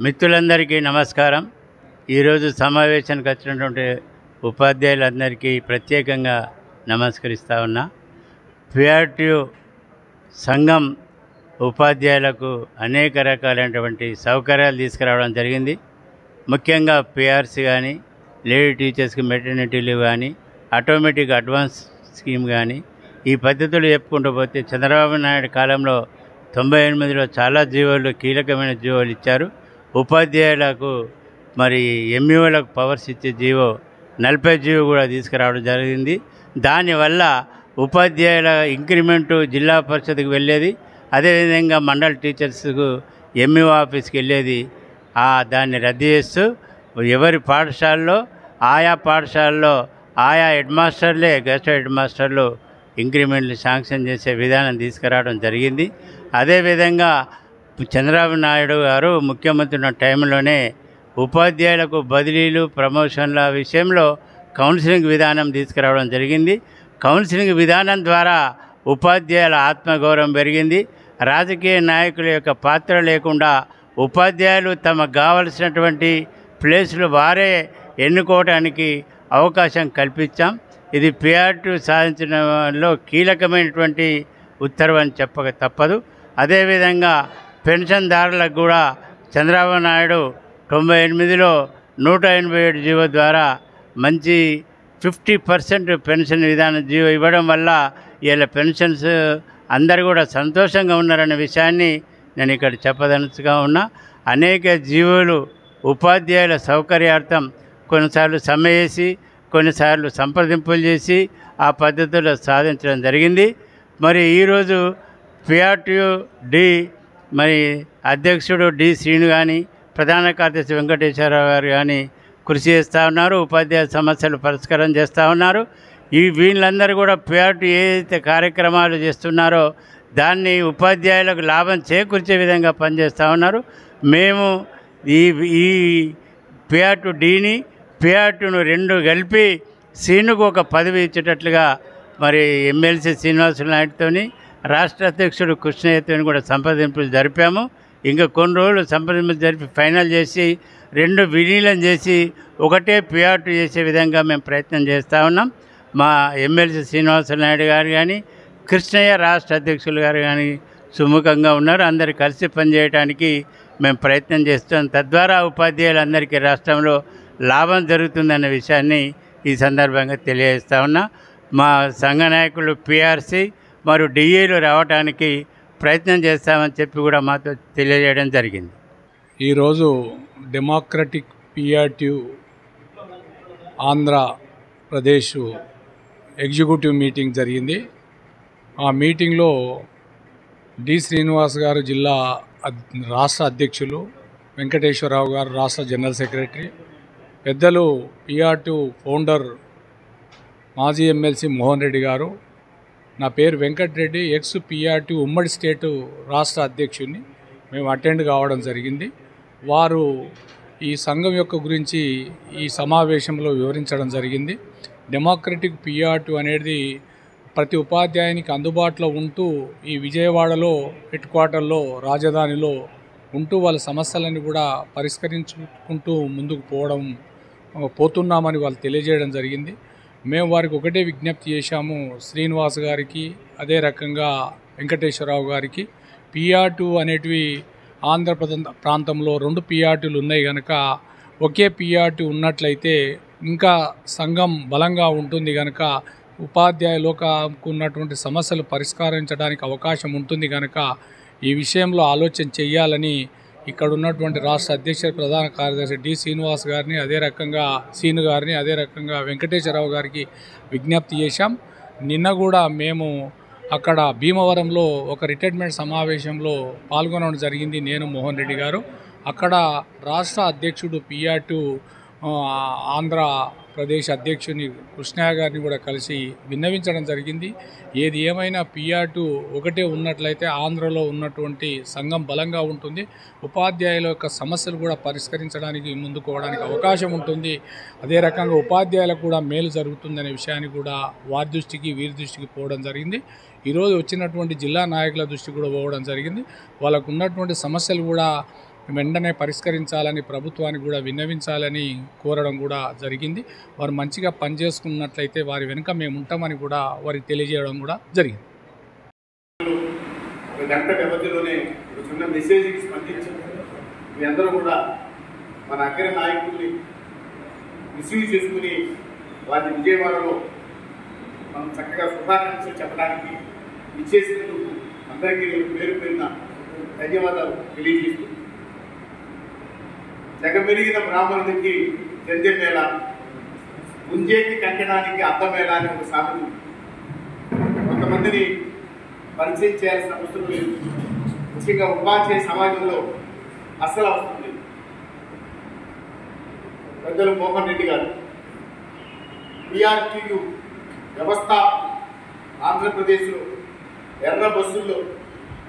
మిత్రులందరికీ నమస్కారం. ఈరోజు సమావేశానికి వచ్చినటువంటి ఉపాధ్యాయులందరికీ ప్రత్యేకంగా నమస్కరిస్తూ ఉన్నా. పిఆర్టీయూ సంఘం ఉపాధ్యాయులకు అనేక రకాలైనటువంటి సౌకర్యాలు తీసుకురావడం జరిగింది. ముఖ్యంగా పిఆర్సీ కానీ, లేడీ టీచర్స్కి మెటర్నిటీ లీవ్ కానీ, ఆటోమేటిక్ అడ్వాన్స్ స్కీమ్ కానీ, ఈ పద్ధతులు చెప్పుకుంటూ పోతే చంద్రబాబు నాయుడు కాలంలో 98లో చాలా జీవోలు, కీలకమైన జీవోలు ఇచ్చారు. ఉపాధ్యాయులకు మరి ఎంఈఓలకు పవర్స్ ఇచ్చే జీవో 40 జీవో కూడా తీసుకురావడం జరిగింది. దానివల్ల ఉపాధ్యాయుల ఇంక్రిమెంటు జిల్లా పరిషత్కి వెళ్ళేది, అదేవిధంగా మండల్ టీచర్స్కు ఎంఈఓ ఆఫీస్కి వెళ్ళేది. దాన్ని రద్దు చేస్తూ ఎవరి పాఠశాలలో ఆయా హెడ్ మాస్టర్లే, గెస్ట్ హెడ్ మాస్టర్లు ఇంక్రిమెంట్లు శాంక్షన్ చేసే విధానం తీసుకురావడం జరిగింది. అదేవిధంగా చంద్రబాబు నాయుడు గారు ముఖ్యమంత్రి ఉన్న టైంలోనే ఉపాధ్యాయులకు బదిలీలు, ప్రమోషన్ల విషయంలో కౌన్సిలింగ్ విధానం తీసుకురావడం జరిగింది. కౌన్సిలింగ్ విధానం ద్వారా ఉపాధ్యాయుల ఆత్మగౌరవం పెరిగింది. రాజకీయ నాయకుల యొక్క పాత్ర లేకుండా ఉపాధ్యాయులు తమకు కావలసినటువంటి ప్లేసులు వారే ఎన్నుకోవడానికి అవకాశం కల్పించాం. ఇది పిఆర్టీయూ సాధించడంలో కీలకమైనటువంటి ఉత్తర్వు అని చెప్పక తప్పదు. అదేవిధంగా పెన్షన్దారులకు కూడా చంద్రబాబు నాయుడు 98లో 187 జీవో ద్వారా మంచి 50% పెన్షన్ విధానం జీవో ఇవ్వడం వల్ల ఇలా పెన్షన్స్ అందరూ కూడా సంతోషంగా ఉన్నారనే విషయాన్ని నేను ఇక్కడ చెప్పదలుచుగా ఉన్నా. అనేక జీవోలు ఉపాధ్యాయుల సౌకర్యార్థం కొన్నిసార్లు సమ్మె చేసి, కొన్నిసార్లు సంప్రదింపులు చేసి ఆ పద్ధతిలో సాధించడం జరిగింది. మరి ఈరోజు పిఆర్టీయూ డి మరి అధ్యక్షుడు డి శ్రీను కానీ, ప్రధాన కార్యదర్శి వెంకటేశ్వరరావు గారు కానీ కృషి చేస్తూ ఉన్నారు. ఉపాధ్యాయ సమస్యలు పరిష్కారం చేస్తూ ఉన్నారు. వీళ్ళందరూ కూడా పిఆర్టీయూ ఏదైతే కార్యక్రమాలు చేస్తున్నారో దాన్ని ఉపాధ్యాయులకు లాభం చేకూర్చే విధంగా పనిచేస్తూ ఉన్నారు. మేము ఈ పిఆర్టీయూ డిని, పిఆర్టీయూను 2 కలిపి శ్రీనుకు ఒక పదవి ఇచ్చేటట్లుగా మరి ఎమ్మెల్సీ శ్రీనివాసులు నాయుడుతోని, రాష్ట్ర అధ్యక్షుడు కృష్ణయ్యతో కూడా సంప్రదింపులు జరిపాము. ఇంకా కొన్ని రోజులు సంప్రదింపులు జరిపి ఫైనల్ చేసి 2 విలీనం చేసి ఒకటే పిఆర్టీయూ చేసే విధంగా మేము ప్రయత్నం చేస్తూ ఉన్నాం. మా ఎమ్మెల్సీ శ్రీనివాసులు నాయుడు గారు కానీ, కృష్ణయ్య రాష్ట్ర అధ్యక్షులు గారు కానీ సుముఖంగా ఉన్నారు. అందరు కలిసి పనిచేయడానికి మేము ప్రయత్నం చేస్తాం. తద్వారా ఉపాధ్యాయులందరికీ రాష్ట్రంలో లాభం జరుగుతుందన్న విషయాన్ని ఈ సందర్భంగా తెలియజేస్తా ఉన్నా. మా సంఘ నాయకులు పిఆర్సీ మరియు డిఏలు రావడానికి ప్రయత్నం చేస్తామని చెప్పి కూడా మాతో తెలియజేయడం జరిగింది. ఈరోజు democratic PRTU Andhra Pradesh executive meeting జరిగింది. ఆ మీటింగ్లో డి శ్రీనివాస్ గారు జిల్లా రాష్ట్ర అధ్యక్షులు, వెంకటేశ్వరరావు గారు రాష్ట్ర జనరల్ సెక్రటరీ, పెద్దలు పిఆర్టీయూ ఫౌండర్ మాజీ ఎమ్మెల్సీ మోహన్ రెడ్డి గారు, నా పేరు వెంకటరెడ్డి, ఎక్స్ పిఆర్టీయూ ఉమ్మడి స్టేటు రాష్ట్ర అధ్యక్షుడిని, మేము అటెండ్ కావడం జరిగింది. వారు ఈ సంఘం యొక్క గురించి ఈ సమావేశంలో వివరించడం జరిగింది. డెమోక్రటిక్ పిఆర్టీయూ అనేది ప్రతి ఉపాధ్యాయునికి అందుబాటులో ఉంటూ ఈ విజయవాడలో హెడ్ క్వార్టర్లో, రాజధానిలో ఉంటూ వాళ్ళ సమస్యలను కూడా పరిష్కరించుకుంటూ ముందుకు పోతున్నామని వాళ్ళు తెలియజేయడం జరిగింది. మేము వారికి ఒకటే విజ్ఞప్తి చేశాము, శ్రీనివాస్ గారికి, అదే రకంగా వెంకటేశ్వరరావు గారికి. పిఆర్టీయూ అనేటివి ఆంధ్ర ప్రాంతంలో 2 పిఆర్టీలు ఉన్నాయి కనుక ఒకే పిఆర్టీయూ ఉన్నట్లయితే ఇంకా సంఘం బలంగా ఉంటుంది కనుక ఉపాధ్యాయులకు ఉన్నటువంటి సమస్యలు పరిష్కరించడానికి అవకాశం ఉంటుంది కనుక ఈ విషయంలో ఆలోచన చేయాలని ఇక్కడ ఉన్నటువంటి రాష్ట్ర అధ్యక్ష ప్రధాన కార్యదర్శి డి శ్రీనివాస్ గారిని, అదే రకంగా సీను గారిని, అదే రకంగా వెంకటేశ్వరరావు గారికి విజ్ఞప్తి చేశాం. నిన్న కూడా మేము అక్కడ భీమవరంలో ఒక రిటైర్మెంట్ సమావేశంలో పాల్గొనడం జరిగింది. నేను, మోహన్ రెడ్డి గారు. అక్కడ రాష్ట్ర అధ్యక్షుడు పిఆర్టీయూ ఆంధ్రప్రదేశ్ అధ్యక్షుని కృష్ణయ్య గారిని కూడా కలిసి విన్నవించడం జరిగింది. ఏది ఏమైనా పిఆర్టీయూ ఒకటే ఉన్నట్లయితే ఆంధ్రలో ఉన్నటువంటి సంఘం బలంగా ఉంటుంది, ఉపాధ్యాయుల యొక్క సమస్యలు కూడా పరిష్కరించడానికి ముందుకోవడానికి అవకాశం ఉంటుంది. అదే రకంగా ఉపాధ్యాయులకు కూడా మేలు జరుగుతుందనే విషయాన్ని కూడా వారి దృష్టికి, వీరి దృష్టికి పోవడం జరిగింది. ఈరోజు వచ్చినటువంటి జిల్లా నాయకుల దృష్టికి కూడా పోవడం జరిగింది. వాళ్ళకు ఉన్నటువంటి సమస్యలు కూడా వెంటనే పరిష్కరించాలని ప్రభుత్వానికి కూడా విన్నవించాలని కోరడం కూడా జరిగింది. వారు మంచిగా పనిచేసుకున్నట్లయితే వారి వెనుక మేము ఉంటామని కూడా వారికి తెలియజేయడం కూడా జరిగింది. ఒక గంట వ్యవధిలోనే ఒక చిన్న మెసేజ్కి స్పందించారు. మీ అందరూ కూడా మన అగ్ర నాయకుల్ని రిసీవ్ చేసుకుని వారిని విజయవాడలో మనం చక్కగా శుభాకాంక్షలు చెప్పడానికి ఇచ్చేసినందుకు అందరికీ నేను పేరు పేరున ధన్యవాదాలు తెలియజేస్తూ, జగమెరిగిన బ్రాహ్మణుడికి జంధ్య మేళ, ముంజేకి కంకణానికి అద్దమేళ అని ఒక సామెత. కొంతమందిని పరిచయం చేయాల్సిన అవసరం లేదు. ముఖ్యంగా ఉపాధ్యాయ సమాజంలో అసలు అవసరం లేదు. పెద్దలు మోహన్ రెడ్డి గారు PRTU వ్యవస్థ ఆంధ్రప్రదేశ్లో ఎర్ర బస్సుల్లో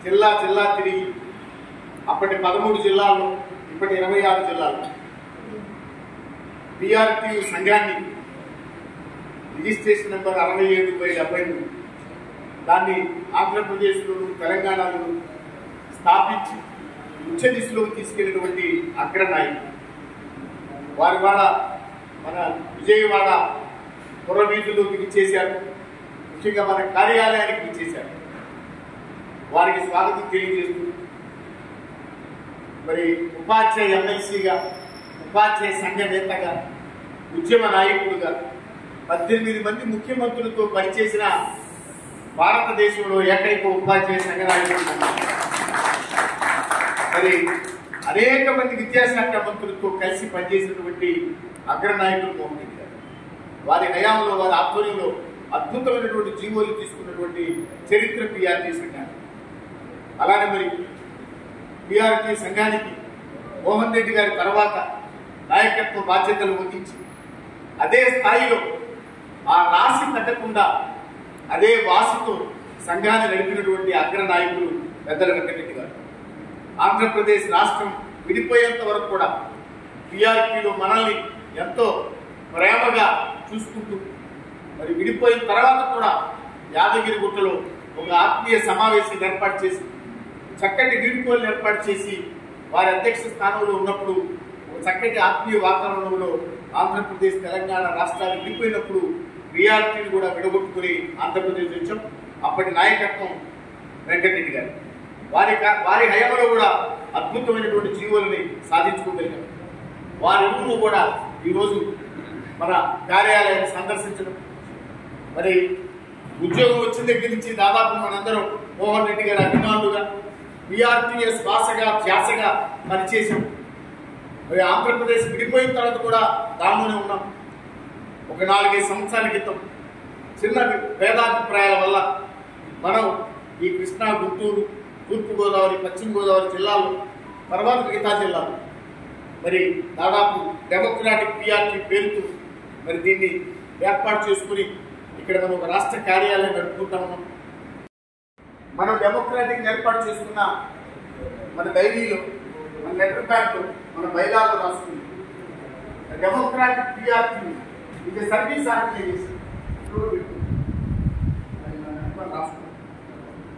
జిల్లా జిల్లా తిరిగి అప్పటి 13 జిల్లాల్లో ఇప్పటి 26 జిల్లాల్లో PRTU సంఘాన్ని రిజిస్ట్రేషన్ నెంబర్ 67/73 దాన్ని ఆంధ్రప్రదేశ్లోను తెలంగాణలోను స్థాపించి ఉచ్చ దిశలోకి తీసుకెళ్ళినటువంటి అగ్రనాయకులు వారి వాడ మన విజయవాడ పురవీధుల్లోకి విచ్చేశారు. ముఖ్యంగా మన కార్యాలయానికి విచ్చేశారు. వారికి స్వాగతం తెలియజేస్తూ, మరి ఉపాధ్యాయ MLCగా, ఉపాధ్యాయ సంఘ నేతగా, ఉద్యమ నాయకుడుగా 18 మంది ముఖ్యమంత్రులతో పనిచేసిన భారతదేశంలో ఏకైక ఉపాధ్యాయ సంఘ నాయకుడు. మరి అనేక మంది విద్యాశాఖ మంత్రులతో కలిసి పనిచేసినటువంటి అగ్రనాయకులు మోహన్ రెడ్డి గారు. వారి హయాంలో, వారి ఆధ్వర్యంలో అద్భుతమైనటువంటి జీవోలు తీసుకున్నటువంటి చరిత్ర PRT సంఘానికి. అలానే మరి PRT సంఘానికి మోహన్ రెడ్డి గారి తర్వాత నాయకత్వ బాధ్యతలు వహించి అదే స్థాయిలో ఆ రాశి తగ్గకుండా అదే వాసితో సంఘాన్ని నడిపినటువంటి అగ్రనాయకులు పెద్దల వెంకటరెడ్డి గారు. ఆంధ్రప్రదేశ్ రాష్ట్రం విడిపోయేంత వరకు కూడా PRTలో మనల్ని ఎంతో ప్రేమగా చూసుకుంటూ, మరి విడిపోయిన తర్వాత కూడా యాదగిరిగుట్టలో ఒక ఆత్మీయ సమావేశం ఏర్పాటు చేసి, చక్కటి వీడ్కోలు ఏర్పాటు చేసి, వారి అధ్యక్ష స్థానంలో ఉన్నప్పుడు ఒక చక్కటి ఆత్మీయ వాతావరణంలో ఆంధ్రప్రదేశ్ తెలంగాణ రాష్ట్రాలు విడిపోయినప్పుడు PRTని కూడా విడగొట్టుకుని ఆంధ్రప్రదేశ్ వచ్చాం. అప్పటి నాయకత్వం వెంకటరెడ్డి గారు. వారి హయాంలో కూడా అద్భుతమైనటువంటి జీవోల్ని సాధించుకోగలిగారు. వారెవరూ కూడా ఈరోజు మన కార్యాలయాన్ని సందర్శించడం, మరి ఉద్యోగం వచ్చిన దగ్గర నుంచి దాదాపు మనందరం మోహన్ రెడ్డి గారి అభిమానులుగా PRTS శ్వాసగా ధ్యాసగా పనిచేసాం. మరి ఆంధ్రప్రదేశ్ విడిపోయిన తర్వాత కూడా దానిలోనే ఉన్నాం. ఒక 4-5 సంవత్సరాల క్రితం చిన్న భేదాభిప్రాయాల వల్ల మనం ఈ కృష్ణా, గుంటూరు, తూర్పుగోదావరి, పశ్చిమ గోదావరి జిల్లాలు, తర్వాత మిగతా జిల్లాలు మరి దాదాపు డెమోక్రాటిక్ PRT పేరుతో మరి దీన్ని ఏర్పాటు చేసుకుని ఇక్కడ మనం ఒక రాష్ట్ర కార్యాలయం నడుపుకుంటా ఉన్నాం. మనం డెమోక్రాటిక్ ఏర్పాటు చేసుకున్న మన డైరీలో, మన లెటర్ ప్యాడ్లో, మన బైలాలో రాసుకుంది డెమోక్రాటిక్ PRT ఇది service organisation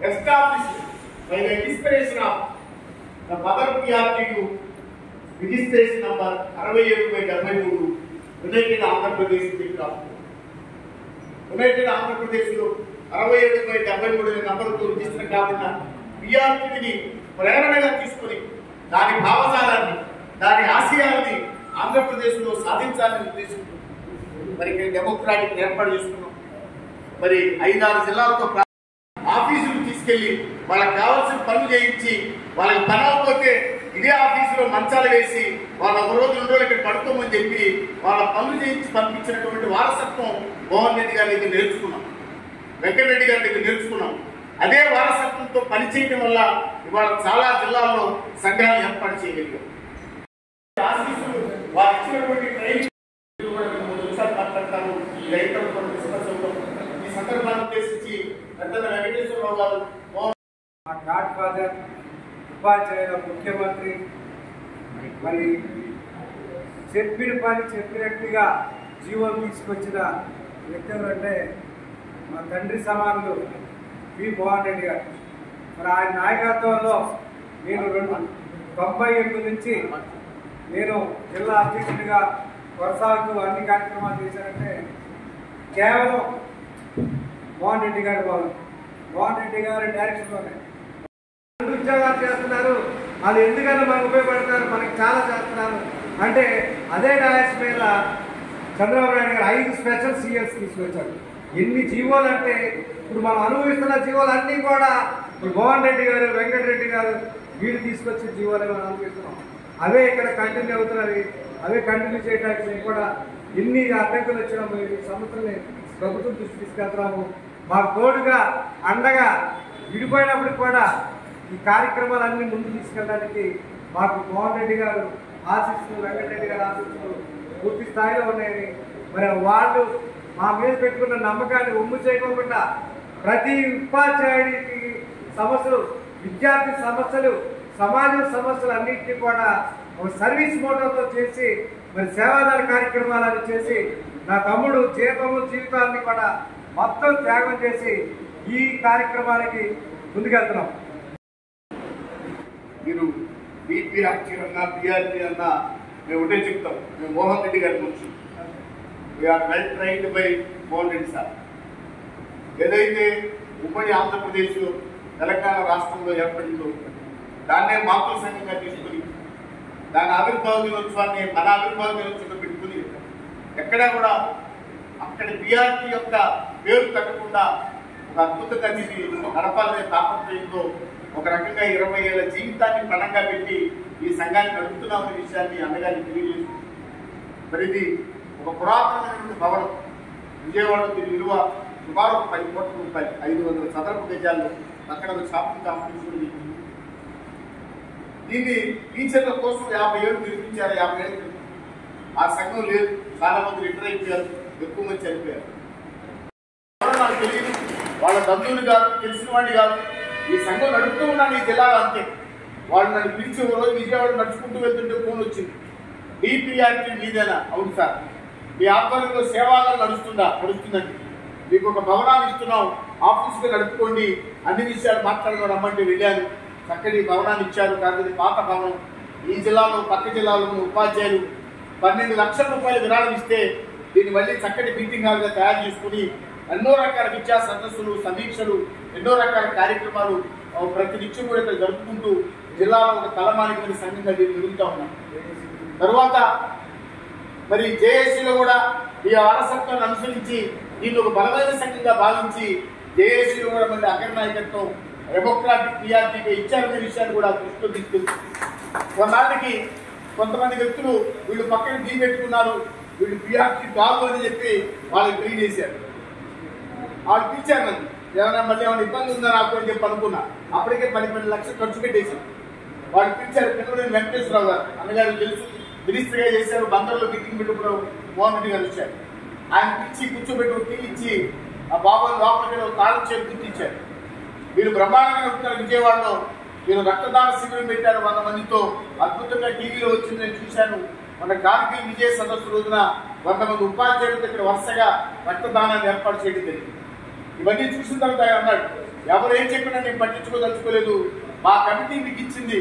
established by the inspiration of the mother PRTU registration number 67/73 United Andhra Pradesh United ఆంధ్రప్రదేశ్లో 67/73 నంబర్తో రిజిస్టర్ కాబడిన PRTని ప్రేరణగా తీసుకుని దాని భావజాలాన్ని, దాని ఆశయాన్ని ఆంధ్రప్రదేశ్లో సాధించాలని ఉద్దేశించి మరి డెమోక్రాటిక్ ఏర్పాటు చేసుకున్నాం. మరి 5-6 జిల్లాలతో ఆఫీసులు తీసుకెళ్లి వాళ్ళకి కావాల్సిన పనులు చేయించి, వాళ్ళకి పని అవ్వకపోతే ఇదే ఆఫీసులో మంచాలు వేసి వాళ్ళ 1 రోజు 2 రోజులు ఇక్కడ పడుకోమని చెప్పి వాళ్ళ పనులు చేయించి పంపించినటువంటి వారసత్వం మోహన్ రెడ్డి గారి దగ్గర నేర్చుకున్నాం, వెంకటరెడ్డి గారి దగ్గర నేర్చుకున్నాం. అదే వారసత్వంతో పనిచేయడం వల్ల ఇవాళ చాలా జిల్లాల్లో సంఘాలు ఏర్పాటు చేయగలిగాం. ఆఫీసులు వారు ఇచ్చినటువంటి ట్రైనింగ్ మాట్లాడతారు. ఈ సందర్భాన్ని ఉద్దేశించి పెద్దల వెంకటేశ్వరరావు గారు, మా గాడ్ ఫాదర్, ఉపాధ్యాయుల ముఖ్యమంత్రి, మరి చెప్పిన పని చెప్పినట్టుగా జీవో తీసుకొచ్చిన వ్యక్తులు అంటే మా తండ్రి సమానులు పి. మోహన్ రెడ్డి గారు. మరి ఆయన నాయకత్వంలో నేను 98 నుంచి నేను జిల్లా అధ్యక్షుడిగా కొనసాగుతూ అన్ని కార్యక్రమాలు చేశానంటే కేవలం మోహన్ రెడ్డి గారి వాళ్ళు, మోహన్ రెడ్డి గారి డైరెక్షన్లోనే ఉద్యోగాలు చేస్తున్నారు. వాళ్ళు ఎందుకన్నా మనకు ఉపయోగపడతారు, మనకి చాలా చేస్తున్నారు అంటే అదే డాయస్ మీద చంద్రబాబు నాయుడు గారు 5 స్పెషల్ సీఎస్ తీసుకొచ్చారు. ఎన్ని జీవోలు అంటే ఇప్పుడు మనం అనుభవిస్తున్న జీవోలు అన్నీ కూడా ఇప్పుడు మోహన్ రెడ్డి గారు, వెంకటరెడ్డి గారు వీళ్ళు తీసుకొచ్చిన జీవోలే మనం అనుభవిస్తున్నాం. అవే ఇక్కడ కంటిన్యూ అవుతున్నవి, అవే కంటిన్యూ చేయడానికి మేము కూడా ఎన్ని అడ్డంకులు వచ్చినాము ఈ సమస్యల్ని ప్రభుత్వం దృష్టి తీసుకెళ్తున్నాము. మాకు తోడుగా అండగా విడిపోయినప్పటికి కూడా ఈ కార్యక్రమాలన్నీ ముందు తీసుకెళ్ళడానికి మాకు మోహన్ రెడ్డి గారు ఆశిస్తులు, వెంకటరెడ్డి గారు ఆశిస్తులు పూర్తి స్థాయిలో ఉన్నాయని మరి వాళ్ళు మా మీద పెట్టుకున్న నమ్మకాన్ని ఒమ్ము చేయకుండా ప్రతి ఉపాధ్యాయుడికి సమస్యలు, విద్యార్థి సమస్యలు, సమాజ సమస్యలు అన్నింటినీ కూడా ఒక సర్వీస్ మోటోతో చేసి మరి సేవాదార కార్యక్రమాలను చేసి నా తమ్ముడు జీవితాన్ని కూడా మొత్తం త్యాగం చేసి ఈ కార్యక్రమానికి ముందుకెళ్తున్నాం. మీరు బీపీఆర్టీ అన్నా బీఆర్టీ అన్నా మేము ఒకటే చెప్తాం, మేము మోహన్ రెడ్డి గారి గురించి we are well trained by Mohan Reddy sir. ఏదైతే ఉమ్మడి ఆంధ్రప్రదేశ్ తెలంగాణ రాష్ట్రంలో ఏర్పడిందో దాన్నే మాతృ సంఘంగా తీసుకుని దాని ఆవిర్భావ దినోత్సవాన్ని మన ఆవిర్భావ దినోత్సవంగా పెట్టుకుని ఎక్కడా కూడా అక్కడి బీఆర్టీ యొక్క పేరు తగ్గకుండా ఒక అద్భుతంగా చేసి నడపాలనే తాపత్రయంతో ఒక రకంగా 20 ఏళ్ల జీవితాన్ని పణంగా పెట్టి ఈ సంఘాన్ని నడుపుతున్నామనే విషయాన్ని అన్నగారికి తెలియజేస్తుంది. మరి ఇది ఒక పురాతనమైనటువంటి భవనం. విజయవాడలో దీని విలువ సుమారు 10 కోట్ల రూపాయలు, 500 చదరపు గజాల్లో అక్కడ ఒక షాపింగ్ కాంప్లెక్స్ కూడా ఉంది. దీన్ని టీచర్ల కోసం 50 ఏళ్ళు నిర్మించారు. 50 ఏళ్ళు ఆ సంఘం లేదు, చాలా మంది రిటైర్ అయిపోయారు, ఎక్కువ మంది చనిపోయారు. నాకు తెలియదు, వాళ్ళ బంధువులు కాదు, తెలిసిన వాడిని కాదు, ఈ సంఘం నడుపుతూ ఉన్నాను ఈ జిల్లాలో అంతే. వాళ్ళు నన్ను పిలిచి ఓ రోజు విజయవాడ నడుచుకుంటూ వెళ్తుంటే ఫోన్ వచ్చింది, బీపీఆర్టీ మీదేనా? అవును సార్. మీ ఆధ్వర్యంలో సేవాలను నడుస్తుందండి, మీకు ఒక భవనాన్ని ఇస్తున్నాం, ఆఫీసుగా నడుపుకోండి, అన్ని విషయాలు మాట్లాడుకో రమ్మంటే వెళ్ళాను. చక్కటి భవనాన్ని ఇచ్చారు. కానీ పాత భవనం. ఈ జిల్లాలో పక్క జిల్లాలో ఉపాధ్యాయులు 12 లక్షల రూపాయలు విరాళం ఇస్తే దీన్ని మళ్ళీ చక్కటి మీటింగ్ హాల్గా తయారు చేసుకుని ఎన్నో రకాల విద్యా సదస్సులు, సమీక్షలు, ఎన్నో రకాల కార్యక్రమాలు ప్రతి నిత్యం కూడా ఇక్కడ జరుపుకుంటూ జిల్లాలో ఒక తలమానికమైన సంఘంగా దీన్ని ఎదుగుతూ ఉన్నాం. తర్వాత మరి జేఏసీలో కూడా ఈ వారసత్వాన్ని అనుసరించి దీన్ని ఒక బలమైన సంఘంగా భావించి జేఏసీలో కూడా మళ్ళీ అగ్రనాయకత్వం డెమోక్రాటిక్ పీఆర్టీగా ఇచ్చారనే విషయాన్ని కూడా దృష్టిలో తీసుకెళ్తుంది. కొన్నాళ్ళకి కొంతమంది వ్యక్తులు వీళ్ళు పక్కన టీ పెట్టుకున్నారు, వీళ్ళు పీఆర్టీ కాదు అని చెప్పి వాళ్ళకి తెలియజేశారు. వాళ్ళు పిలిచారు నన్ను, ఏమైనా మళ్ళీ ఏమైనా ఇబ్బంది ఉందా నాకు అని చెప్పి అనుకున్నా. అప్పటికే 12 లక్షలు ఖర్చు పెట్టేశారు. వాళ్ళు పిలిచారు. పిల్లలు వెంకటేశ్వరరావు గారు అన్నగారు తెలుసు, మినిస్టర్గా చేశారు. బందర్లో మీటింగ్ పెట్టుకున్న మోహన్ రెడ్డి గారు వచ్చారు. ఆయన పిలిచి కూర్చోబెట్టి టీ ఇచ్చి ఆ బాబాను లోపలికి తాళం చేసి గుర్తించారు. వీళ్ళు బ్రహ్మాండంగా నడుపుతారు. విజయవాడలో వీళ్ళు రక్తదాన శిబిరం పెట్టారు 100 మందితో. అద్భుతంగా టీవీలో వచ్చింది, నేను చూశాను. మన కార్గిల్ విజయ సదస్సు రోజున 100 మంది ఉపాధ్యాయులతో ఇక్కడ వరుసగా రక్తదానాన్ని ఏర్పాటు చేయడం జరిగింది. ఇవన్నీ చూసిన తర్వాత ఆయన అన్నాడు, ఎవరు ఏం చెప్పినా నేను పట్టించుకోదలుచుకోలేదు, మా కమిటీ మీకు ఇచ్చింది.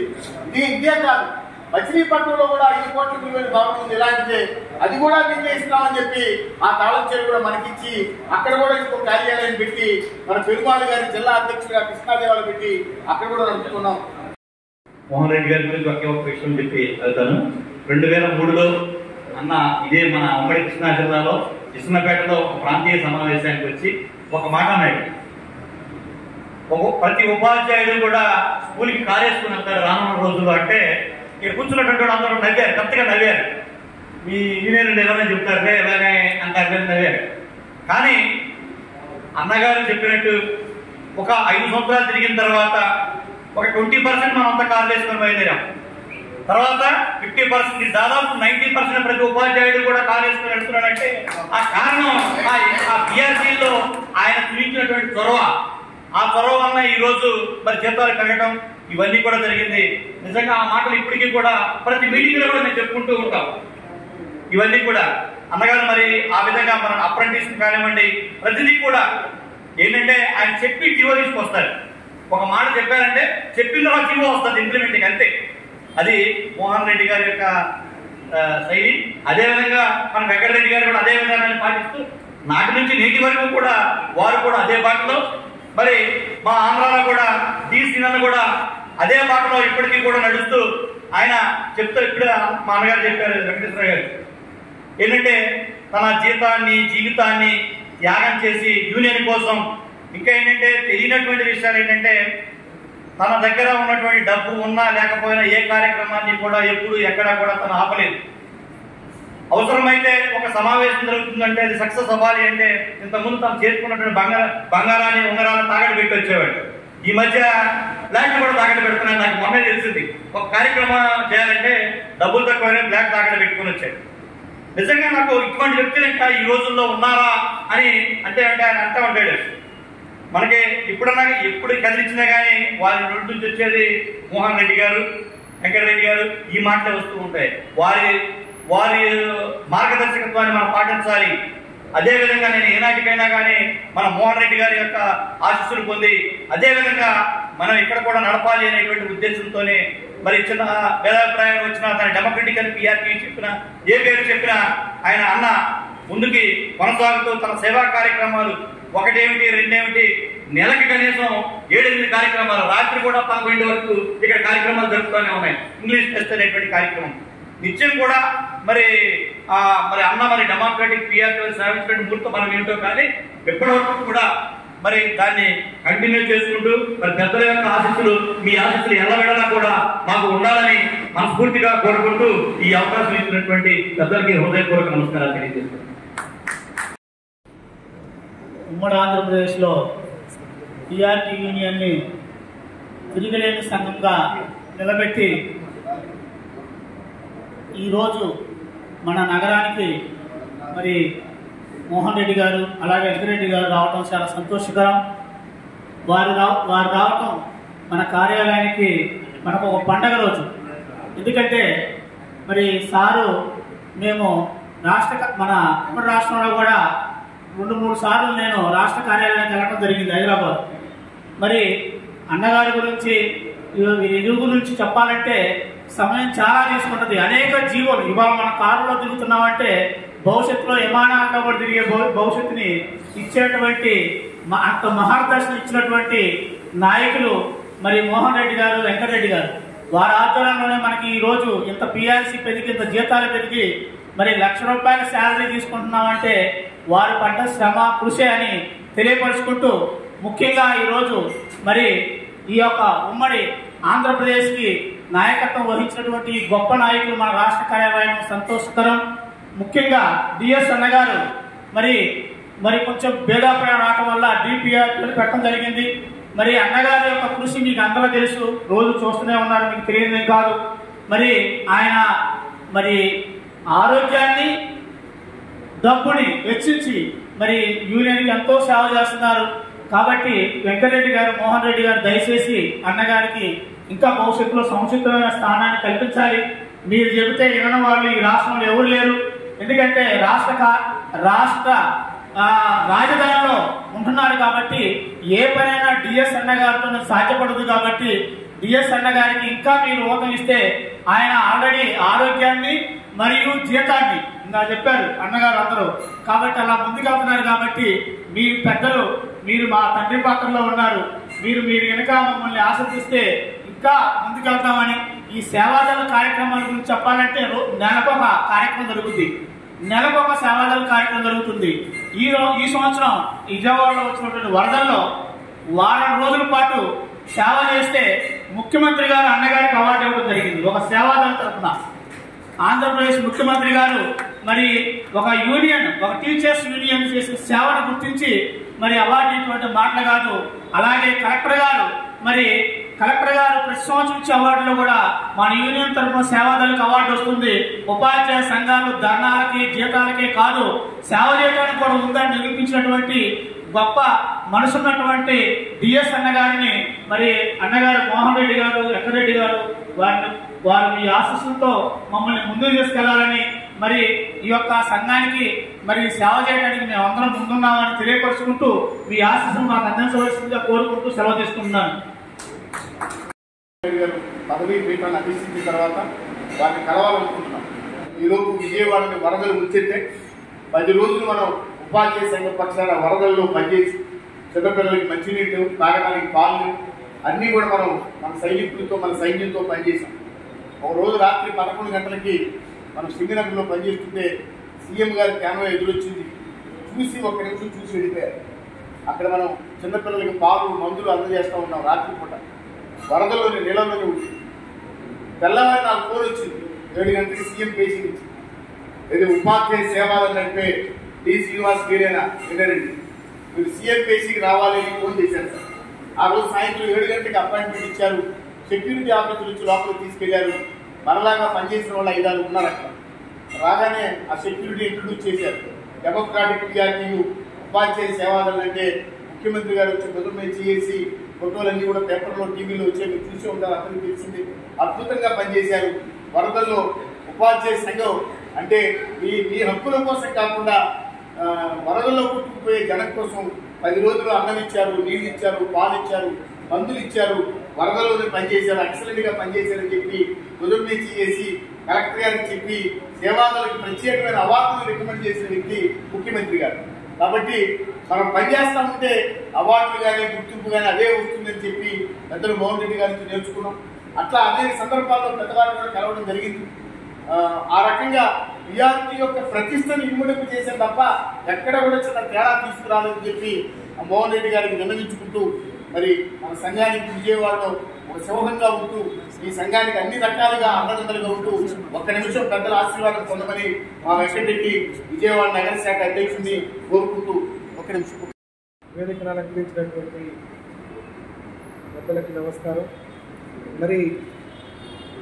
ఇదే కాదు, మచిలీపట్నంలో కూడా 5 కోట్ల విలువైన భవనం ఉంది ఇలాంటిదే, అది కూడా మీకే ఇస్తామని చెప్పి ఆ తాళం చెవి కూడా మనకిచ్చి అక్కడ కూడా ఇంకో కార్యాలయం పెట్టి మన పెరుమాళ్ గారి జిల్లా అధ్యక్షుడిగా కృష్ణాదేవాలు పెట్టి అక్కడ కూడా నడుపుకున్నాం. మోహన్ రెడ్డి గారి గురించి ఒకే ఒక విషయం చెప్పి వెళ్తాను. 2003లో అన్న ఇదే మన ఉమ్మడి కృష్ణా జిల్లాలో కృష్ణపేటలో ఒక ప్రాంతీయ సమావేశానికి వచ్చి ఒక మాట అన్నాడు, ప్రతి ఉపాధ్యాయులు కూడా స్కూల్కి కారేసుకుని వస్తారు రానున్న రోజుల్లో అంటే ఇక్కడ కూర్చున్నటువంటి అందరూ నవ్వారు, కరెక్ట్గా నవ్వారు. మీ ఇంజనీరింగ్ ఎవరైనా చెప్తారే ఇలాగే అంటారు నవ్వారు. కానీ అన్నగారు చెప్పినట్టు ఒక 5 సంవత్సరాలు తిరిగిన తర్వాత ఒక 20% మనం అంతా కార్లు వేసుకొని బయలుదేరాం. తర్వాత 50%, దాదాపు 90% ప్రతి ఉపాధ్యాయుడు కూడా కారు వేసుకొని వెళ్తున్నాడంటే ఆ కారణం ఆ బీఆర్సీలో ఆయన చూపించినటువంటి చొరవ. ఆ చొరవ వలన ఈ రోజు మరి జీతాలు పెరగడం ఇవన్నీ కూడా జరిగింది. నిజంగా ఆ మాటలు ఇప్పటికీ కూడా ప్రతి మీటింగ్ లో కూడా మేము చెప్పుకుంటూ ఉంటాం. ఇవన్నీ కూడా అన్నగారు మరి ఆ విధంగా మన అప్రెంటిస్ కానివ్వండి ప్రతిదీ కూడా ఏంటంటే ఆయన చెప్పి జీవో తీసుకొస్తారు. ఒక మాట చెప్పారంటే చెప్పిన తర్వాత జీవో వస్తుంది ఇంప్లిమెంటింగ్ అంతే. అది మోహన్ రెడ్డి గారి యొక్క శైలి. అదేవిధంగా మన వెంకటరెడ్డి గారు కూడా అదే విధానాన్ని పాటిస్తూ నాటి నుంచి నేటి వరకు కూడా వారు కూడా అదే బాటలో, మరి మా ఆంధ్రాలో కూడా శ్రీనన్న కూడా అదే బాటలో ఇప్పటికీ కూడా నడుస్తూ ఆయన చెప్తూ, ఇప్పుడు మా అన్నగారు చెప్పారు వెంకటేశ్వర గారు ఏంటంటే తన జీవితాన్ని త్యాగం చేసి యూనియన్ కోసం, ఇంకా ఏంటంటే తెలియనటువంటి విషయాలు ఏంటంటే తన దగ్గర ఉన్నటువంటి డబ్బు ఉన్నా లేకపోయినా ఏ కార్యక్రమాన్ని కూడా ఎప్పుడు ఎక్కడా కూడా తను ఆపలేదు. అవసరమైతే ఒక సమావేశం జరుగుతుందంటే అది సక్సెస్ అవ్వాలి అంటే ఇంతకుముందు తను చేసుకున్నటువంటి బంగారాన్ని ఉంగరాలను తాకట్టు పెట్టి వచ్చేవాడు. ఈ మధ్య బ్లాక్ కూడా తాకట్టు పెడుతున్నాను. నాకు మొన్నే తెలిసింది, ఒక కార్యక్రమం చేయాలంటే డబ్బులు తక్కువైనా బ్లాక్ తాకట్టు పెట్టుకుని వచ్చాడు. నిజంగా నాకు ఇటువంటి వ్యక్తులు ఇంకా ఈ రోజుల్లో ఉన్నారా అని అంటే ఆయన అంటూ ఉంటాడు. మనకి ఇప్పుడన్నా ఎప్పుడు కదిలించినా కానీ వారి నోటి నుంచి వచ్చేది మోహన్ రెడ్డి గారు, వెంకటరెడ్డి గారు ఈ మాటలే వస్తూ ఉంటాయి. వారి మార్గదర్శకత్వాన్ని మనం పాటించాలి. అదేవిధంగా నేను ఏనాటికైనా కానీ మన మోహన్ రెడ్డి గారి యొక్క ఆశీస్సులు పొంది అదేవిధంగా మనం ఇక్కడ కూడా నడపాలి అనేటువంటి ఉద్దేశంతోనే మరి చిన్న భేదాభిప్రాయాలు వచ్చినా తన డెమోక్రటిక్ అని పిఆర్టీ చెప్పినా ఏ పేరు చెప్పినా ఆయన అన్న ముందుకి కొనసాగుతూ తన సేవా కార్యక్రమాలు ఒకటేమిటి రెండేమిటి నెలకి కనీసం 7-8 కార్యక్రమాలు, రాత్రి కూడా 11 వరకు ఇక్కడ కార్యక్రమాలు జరుగుతూనే ఉన్నాయి. ఇంగ్లీష్ టెస్ట్ అనేటువంటి కార్యక్రమం నిత్యం కూడా మరి అన్న మరి డెమోక్రటిక్ పిఆర్టీ సేవించినటువంటి ముహూర్తం మనం ఏంటో కానీ ఎప్పటివరకు కూడా మరి దాన్ని కంటిన్యూ చేసుకుంటూ మరి పెద్దల యొక్క ఆశీస్సులు, మీ ఆశీస్సులు ఎల్లవేళలా కూడా మాకు ఉండాలని మనస్ఫూర్తిగా కోరుకుంటూ ఈ అవకాశం ఇచ్చినటువంటి పెద్దలకి హృదయపూర్వక నమస్కారాలు తెలియజేస్తున్నాను. ఉమ్మడి ఆంధ్రప్రదేశ్లో పిఆర్టీ యూనియన్ని తిరిగిలేని సంఘంగా నిలబెట్టి ఈరోజు మన నగరానికి మరి మోహన్ రెడ్డి గారు అలాగే వెంకటరెడ్డి గారు రావడం చాలా సంతోషకరం. వారు రావటం మన కార్యాలయానికి మనకు ఒక పండగ రోజు. ఎందుకంటే మరి సారు మేము మన ఉమ్మడి రాష్ట్రంలో కూడా 2-3 సార్లు నేను రాష్ట్ర కార్యాలయానికి వెళ్ళడం జరిగింది హైదరాబాద్. మరి అన్నగారి గురించి ఎదురు గురించి చెప్పాలంటే సమయం చాలా తీసుకుంటుంది. అనేక జీవోలు ఇవాళ మన కారులో తిరుగుతున్నామంటే భవిష్యత్తులో విమానాల్లో కూడా తిరిగే భవిష్యత్తుని ఇచ్చేటువంటి అంత మహాదర్శనం ఇచ్చినటువంటి నాయకులు మరి మోహన్ రెడ్డి గారు, వెంకటరెడ్డి గారు. వారి ఆధ్వర్యంలోనే మనకి ఈరోజు ఇంత పిఆర్సీ పెరిగి, ఇంత జీతాలు పెరిగి మరి ₹1,00,000 శాలరీ తీసుకుంటున్నామంటే వారు పడ్డ శ్రమ కృషి అని తెలియపరుచుకుంటూ, ముఖ్యంగా ఈరోజు మరి ఈ యొక్క ఉమ్మడి ఆంధ్రప్రదేశ్కి నాయకత్వం వహించినటువంటి గొప్ప నాయకులు మన రాష్ట్ర కార్యాలయం సంతోషకరం. ముఖ్యంగా డిఎస్ అన్నగారు మరి కొంచెం భేదాభిప్రాయం రావడం వల్ల డిపిఆర్ పెట్టడం జరిగింది. మరి అన్నగారి యొక్క కృషి మీకు అందరూ తెలుసు, రోజు చూస్తూనే ఉన్నారు, మీకు తెలియదు కాదు. మరి ఆయన మరి ఆరోగ్యాన్ని డబ్బుని వెచ్చించి మరి యూనియన్కి ఎంతో సేవ చేస్తున్నారు. కాబట్టి వెంకటరెడ్డి గారు, మోహన్ రెడ్డి గారు దయచేసి అన్నగారికి ఇంకా భవిష్యత్తులో సముచితమైన స్థానాన్ని కల్పించాలి. మీరు చెబితే వినని వాళ్ళు ఈ రాష్ట్రంలో ఎవరు లేరు. ఎందుకంటే రాష్ట్ర రాజధానిలో ఉంటున్నారు కాబట్టి ఏ పనైనా డిఎస్ అన్నగారితో సాధ్యపడదు. కాబట్టి డిఎస్ అన్నగారికి ఇంకా మీరు ఊతమిస్తే ఆయన ఆల్రెడీ ఆరోగ్యాన్ని మరియు జీతాన్ని ఇంకా చెప్పారు అన్నగారు అందరూ. కాబట్టి అలా ముందుకెళ్తున్నారు. కాబట్టి మీరు పెద్దలు, మీరు మా తండ్రి పాత్రలో ఉన్నారు. మీరు వెనుక మమ్మల్ని ఆశిస్తే ఇంకా ముందుకెళ్తామని. ఈ సేవాదళ కార్యక్రమాల గురించి చెప్పాలంటే నెలకొక కార్యక్రమం జరుగుతుంది, నెలకొక సేవాదళ కార్యక్రమం జరుగుతుంది. ఈ సంవత్సరం విజయవాడలో వచ్చినటువంటి వరదల్లో వారం రోజుల పాటు సేవ చేస్తే ముఖ్యమంత్రి గారు అన్నగారికి అవార్డు ఇవ్వడం జరిగింది. ఒక సేవాదళ తరఫున ఆంధ్రప్రదేశ్ ముఖ్యమంత్రి గారు మరి ఒక యూనియన్, ఒక టీచర్స్ యూనియన్ చేసిన సేవను గుర్తించి మరి అవార్డు ఇటువంటి మాటలు కాదు. అలాగే కలెక్టర్ గారు ప్రతి సంవత్సరం ఇచ్చే అవార్డులో కూడా మన యూనియన్ తరఫున సేవాదళకు అవార్డు వస్తుంది. ఉపాధ్యాయ సంఘాలు ధర్నాలకి జీతాలకే కాదు, సేవ చేయడానికి కూడా ఉందని నిరూపించినటువంటి గొప్ప మనసున్నటువంటి డిఎస్ అన్నగారిని మరి అన్నగారు మోహన్ రెడ్డి గారు, వెంకటరెడ్డి గారు వారు మీ ఆశీస్సులతో మమ్మల్ని ముందుకు తీసుకెళ్లాలని, మరి ఈ యొక్క సంఘానికి మరి సేవ చేయడానికి మేము అందరం ముందున్నామని తెలియపరుచుకుంటూ మీ ఆశీస్సులు మాకు అందించవలసిందిగా కోరుకుంటూ సెలవు తీసుకుంటున్నాను. గారు పదవీ పీఠాన్ని అభ్యసించిన తర్వాత వారిని కలవాలనుకుంటున్నాం. ఈలోపు విజయవాడని వరదలు ముంచెత్తే 10 రోజులు మనం ఉపాధ్యాయ సంఘ పక్షాన వరదల్లో పనిచేసి చిన్నపిల్లలకి మంచినీళ్ళు, తాగడానికి పాలు అన్నీ కూడా మనం మన సైనికులతో మన సైన్యంతో పనిచేసాం. ఒక రోజు రాత్రి 11 గంటలకి మనం సింగనగర్లో పనిచేస్తుంటే సీఎం గారి కెమెరా ఎదురొచ్చింది. చూసి ఒక్క నిమిషం చూసి వెళ్ళిపోయారు. అక్కడ మనం చిన్నపిల్లలకి పాలు మందులు అందజేస్తూ ఉన్నాం. రాత్రిపూట వరదల్లోని నీళ్ళలోనే ఉంటుంది. తెల్లవారి నాకు ఫోన్ వచ్చింది 7 గంటలకి సీఎం పేషీ నుంచి. ఇది ఉపాధ్యాయ సేవలను నడిపే డి శ్రీనివాస్ వీరేనా వినరండి, మీరు సీఎం పేషీకి రావాలి అని ఫోన్ చేశారు సార్. ఆ రోజు సాయంత్రం 7 గంటలకి అపాయింట్మెంట్ ఇచ్చారు. సెక్యూరిటీ ఆఫీసర్ నుంచి లోపలికి తీసుకెళ్లారు. మనలాగా పనిచేసిన వాళ్ళు 5-6 ఉన్నారు అక్కడ. రాగానే ఆ సెక్యూరిటీ ఇంట్రడ్యూస్ చేశారు. డెమోక్రాటిక్ పిఆర్టీయు ఉపాధ్యాయ సేవాదళం అంటే ముఖ్యమంత్రి గారు వచ్చి మొదలు చేసి ఫోటోలన్నీ కూడా పేపర్లో టీవీలో వచ్చే మీరు చూసి ఉంటారు, అందరికీ తెలిసింది. అద్భుతంగా పనిచేశారు. వరదల్లో ఉపాధ్యాయ సంఘం అంటే మీ హక్కుల కోసం కాకుండా వరదల్లో కొట్టుకుపోయే జనం కోసం 10 రోజులు అన్నం ఇచ్చారు, నీళ్ళు ఇచ్చారు, పాలు ఇచ్చారు, మందులు ఇచ్చారు. వరదల్లోనే పనిచేశారు. ఎక్సలెంట్గా పనిచేశారని చెప్పి మొదలు చేసి కలెక్టర్ గారికి చెప్పి సేవాదాలకు ప్రత్యేకమైన అవార్డులు రికమెండ్ చేసిన వ్యక్తి ముఖ్యమంత్రి గారు. కాబట్టి మనం పనిచేస్తా ఉంటే అవార్డులు కానీ గుర్తింపు కానీ అదే వస్తుందని చెప్పి పెద్దలు మోహన్ రెడ్డి గారి నుంచి నేర్చుకున్నాం. అట్లా అనేక సందర్భాల్లో పెద్దవారు కూడా కలవడం జరిగింది. ఆ రకంగా విఆర్టీ యొక్క ప్రతిష్టను ఇనుమడింపు చేశారు తప్ప ఎక్కడ కూడా చిన్న తేడా తీసుకురాలని చెప్పి మోహన్ రెడ్డి గారికి విన్నవించుకుంటూ మరి మన సంఘానికి విజయవాడలో ఒక సింహంగా ఉంటూ ఈ సంఘానికి అన్ని రకాలుగా అండదండలుగా ఉంటూ ఒక్క నిమిషం పెద్దల ఆశీర్వాదం పొందమని మా వెంకటరెడ్డి విజయవాడ నగర శాఖ అధ్యక్షుడిని కోరుకుంటూ ఒక్క నిమిషం. వేదికను అలంకరించినటువంటి పెద్దలకి నమస్కారం. మరి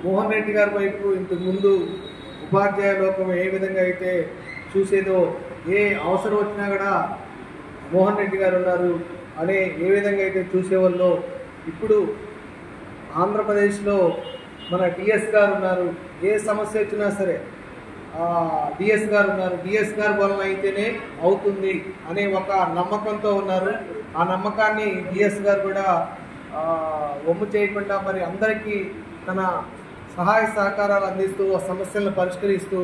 మోహన్ రెడ్డి గారి వైపు ఇంతకు ముందు ఉపాధ్యాయ లోకం ఏ విధంగా అయితే చూసేదో, ఏ అవసరం వచ్చినా కూడా మోహన్ రెడ్డి గారు ఉన్నారు అనే ఏ విధంగా అయితే చూసేవాళ్ళో, ఇప్పుడు ఆంధ్రప్రదేశ్లో మన డిఎస్ గారు ఉన్నారు. ఏ సమస్య వచ్చినా సరే డిఎస్ గారు ఉన్నారు, డిఎస్ గారు వలన అయితేనే అవుతుంది అనే ఒక నమ్మకంతో ఉన్నారు. ఆ నమ్మకాన్ని డిఎస్ గారు కూడా వమ్ము చేయకుండా మరి అందరికీ తన సహాయ సహకారాలు అందిస్తూ ఆ సమస్యలను పరిష్కరిస్తూ,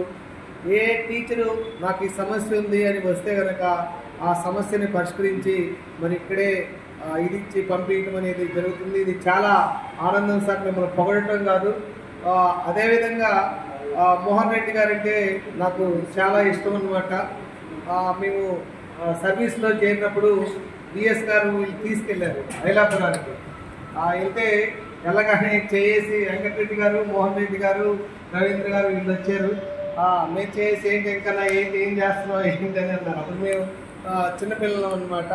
ఏ టీచరు నాకు ఈ సమస్య ఉంది అని వస్తే కనుక ఆ సమస్యని పరిష్కరించి మరి ఇక్కడే ఇది ఇచ్చి పంపించడం అనేది జరుగుతుంది. ఇది చాలా ఆనందం సార్, మిమ్మల్ని పొగడటం కాదు. అదేవిధంగా మోహన్ రెడ్డి గారు అంటే నాకు చాలా ఇష్టం అన్నమాట. మేము సర్వీస్లో చేరినప్పుడు డిఎస్ గారు వీళ్ళు తీసుకెళ్ళారు ఐలాపురానికి. వెళ్తే వెళ్ళగానే చేసి వెంకటరెడ్డి గారు, మోహన్ రెడ్డి గారు, రవీంద్ర గారు వీళ్ళు వచ్చారు. మేము చేసి ఏంటి ఇంకా ఏం చేస్తున్నాం ఏంటి అని అన్నారు. అప్పుడు మేము చిన్నపిల్లలు అనమాట.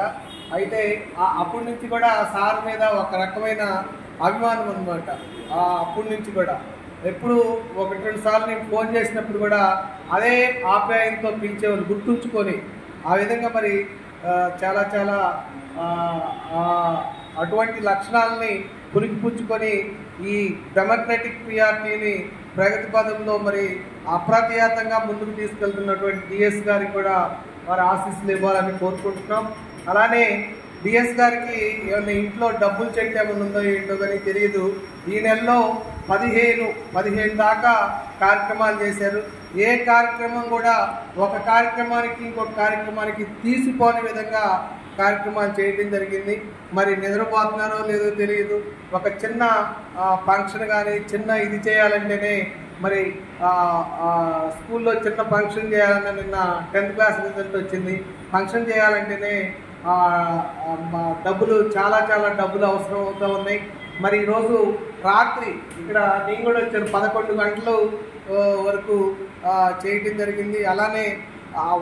అయితే అప్పటి నుంచి కూడా ఆ సార్ మీద ఒక రకమైన అభిమానం అనమాట. అప్పటి నుంచి కూడా ఎప్పుడు 1-2 సార్లు నేను ఫోన్ చేసినప్పుడు కూడా అదే ఆప్యాయంతో పిలిచేవాళ్ళు గుర్తుంచుకొని. ఆ విధంగా మరి చాలా చాలా అటువంటి లక్షణాలని పురికిపుచ్చుకొని ఈ డెమోక్రటిక్ పిఆర్టీని ప్రగతి పదంలో మరి అప్రతిహతంగా ముందుకు తీసుకెళ్తున్నటువంటి డిఎస్ గారికి కూడా వారి ఆశీస్సులు ఇవ్వాలని కోరుకుంటున్నాం. అలానే డిఎస్ గారికి ఏమైనా ఇంట్లో డబ్బులు చెట్టు ఏమైనా ఉందో ఏంటో కానీ తెలియదు. ఈ నెలలో 15 దాకా కార్యక్రమాలు చేశారు. ఏ కార్యక్రమం కూడా ఒక కార్యక్రమానికి ఇంకొక కార్యక్రమానికి తీసిపోని విధంగా కార్యక్రమాలు చేయడం జరిగింది. మరి నిద్రపోతున్నారో లేదో తెలియదు. ఒక చిన్న ఫంక్షన్ కానీ చిన్న ఇది చేయాలంటేనే మరి స్కూల్లో చిన్న ఫంక్షన్ చేయాలన్న నిన్న 10th క్లాస్ రిజల్ట్ వచ్చింది. ఫంక్షన్ చేయాలంటేనే డబ్బులు చాలా డబ్బులు అవసరం అవుతూ ఉన్నాయి. మరి ఈరోజు రాత్రి ఇక్కడ నేను కూడా వచ్చాను 11 గంటల వరకు చేయటం జరిగింది. అలానే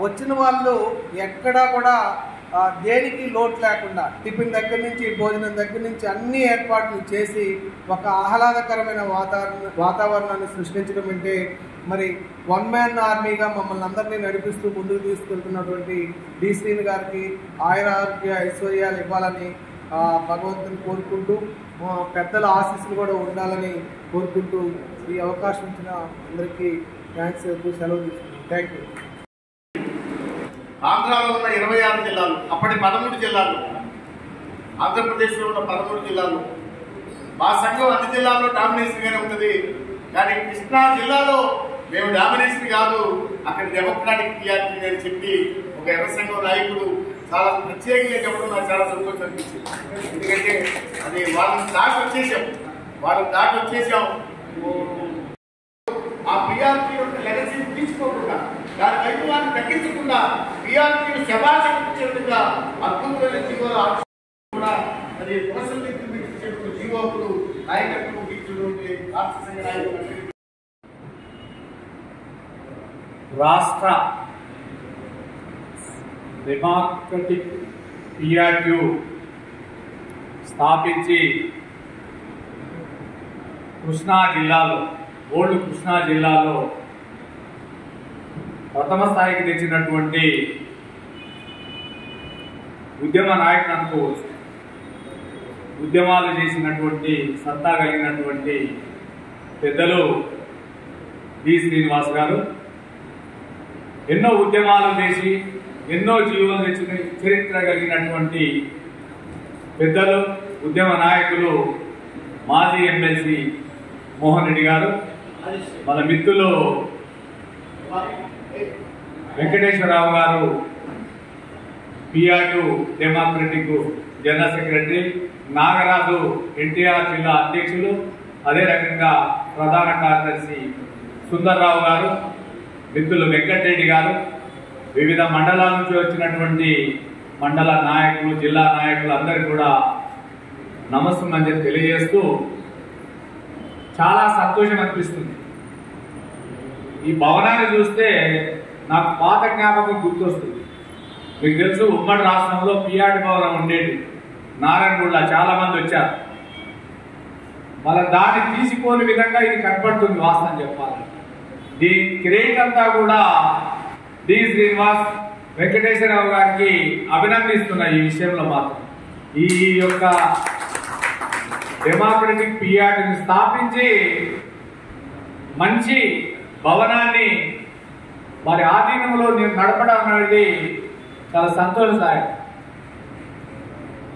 వచ్చిన వాళ్ళు ఎక్కడా కూడా దేనికి లోటు లేకుండా టిఫిన్ దగ్గర నుంచి భోజనం దగ్గర నుంచి అన్ని ఏర్పాట్లు చేసి ఒక ఆహ్లాదకరమైన వాతావరణాన్ని సృష్టించడం అంటే మరి 1 మ్యాన్ ఆర్మీగా మమ్మల్ని అందరినీ నడిపిస్తూ ముందుకు తీసుకెళ్తున్నటువంటి డి శ్రీని గారికి ఆయురారోగ్య ఐశ్వర్యాలు ఇవ్వాలని భగవంతుని కోరుకుంటూ పెద్దల ఆశీస్సులు కూడా ఉండాలని కోరుకుంటూ ఈ అవకాశం ఇచ్చిన అందరికీ థ్యాంక్స్ చెప్తూ సెలవు తీసుకుంటాం. Thank you. ఆంధ్రాలో ఉన్న 26 జిల్లాలు, అప్పటి 13 జిల్లాలు, ఆంధ్రప్రదేశ్లో ఉన్న 13 జిల్లాలు మా సంఘం అన్ని జిల్లాల్లో డామినేషన్ గానే ఉంటుంది, కానీ కృష్ణా జిల్లాలో మేము డామినేషన్ కాదు, అక్కడ డెమోక్రాటిక్ టీఆర్పీ అని చెప్పి ఒక ఎర్ర సంఘం నాయకుడు చాలా ప్రత్యేకంగా చెప్పడం నాకు చాలా సంతోషం అనిపించింది. ఎందుకంటే అది వాళ్ళని దాటి వచ్చేసాం. ఆ పీఆర్పీ యొక్క లెగసీని తీసుకోకుండా, దాని వైభవాన్ని తగ్గించకుండా పీఆర్పీని శబాషించే విధంగా అద్భుతమైన జీవోలు కూడా అది పునఃసంఘటించేటువంటి జీవోలు నాయకత్వం ఇచ్చినటువంటి రాష్ట్ర సంఘ నాయకులు రాష్ట్ర డెమోక్రటిక్ పిఆర్యు స్థాపించి కృష్ణా జిల్లాలో, ఓల్డ్ కృష్ణా జిల్లాలో ప్రథమ స్థాయికి తెచ్చినటువంటి ఉద్యమ నాయకుడు అనుకోవచ్చు. ఉద్యమాలు చేసినటువంటి సత్తా కలిగినటువంటి పెద్దలు డి శ్రీనివాస్ గారు ఎన్నో ఉద్యమాలు చేసి ఎన్నో జీవులు తెచ్చిన చరిత్ర కలిగినటువంటి పెద్దలు, ఉద్యమ నాయకులు, మాజీ ఎమ్మెల్సీ మోహన్ రెడ్డి గారు, మన మిత్రులు వెంకటేశ్వరరావు గారు PRU democratic general secretary, Nagaraju NTR జిల్లా అధ్యక్షులు, అదే రకంగా ప్రధాన కార్యదర్శి సుందర్రావు గారు, మిత్రులు వెంకటరెడ్డి గారు, వివిధ మండలాల నుంచి వచ్చినటువంటి మండల నాయకులు, జిల్లా నాయకులు అందరికీ కూడా నమస్సుమంజలి తెలియజేస్తూ చాలా సంతోషం అనిపిస్తుంది. ఈ భవనాన్ని చూస్తే నాకు పాత జ్ఞాపకం గుర్తొస్తుంది. మీకు తెలుసు, ఉమ్మడి రాష్ట్రంలో పిఆర్డి భవనం ఉండేది నారాయణగూడలో, చాలా మంది వచ్చారు. మళ్ళీ దాన్ని తీసిపోని విధంగా ఇది కనపడుతుంది. వాస్తవం చెప్పాలి, దీని క్రెడిట్ అంతా కూడా డి శ్రీనివాస్, వెంకటేశ్వరరావు గారికి అభినందిస్తున్నా. ఈ విషయంలో మాత్రం ఈ యొక్క డెమోక్రటిక్ పిఆర్టీని స్థాపించి మంచి భవనాన్ని వారి ఆధీనంలో నడపడం అనేది చాలా సంతోషదాయకం.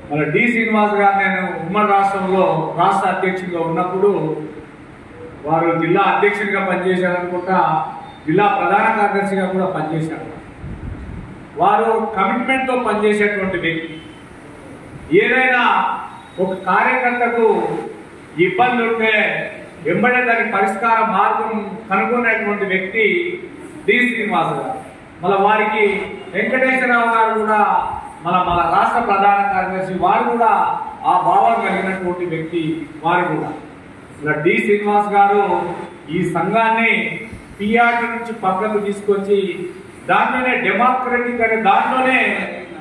మన డి శ్రీనివాస్ గారు నేను ఉమ్మడి రాష్ట్రంలో రాష్ట్ర అధ్యక్షుడిగా ఉన్నప్పుడు వారు జిల్లా అధ్యక్షుడిగా పనిచేశారనుకుంటా, జిల్లా ప్రధాన కార్యదర్శిగా కూడా పనిచేశారు. వారు కమిట్మెంట్తో పనిచేసేటువంటి వ్యక్తి. ఏదైనా ఒక కార్యకర్తకు ఇబ్బంది ఉంటే వెంబడే దానికి పరిష్కార మార్గం కనుగొనేటువంటి వ్యక్తి డి శ్రీనివాస్ గారు. మళ్ళీ వారికి వెంకటేశ్వరరావు గారు కూడా మన రాష్ట్ర ప్రధాన కార్యదర్శి, వారు కూడా ఆ భావం కలిగినటువంటి వ్యక్తి. వారు కూడా ఇలా డి శ్రీనివాస్ గారు ఈ సంఘాన్ని పిఆర్టీ నుంచి పక్కకు తీసుకొచ్చి దాంట్లోనే డెమోక్రటిక్ అనే దాంట్లోనే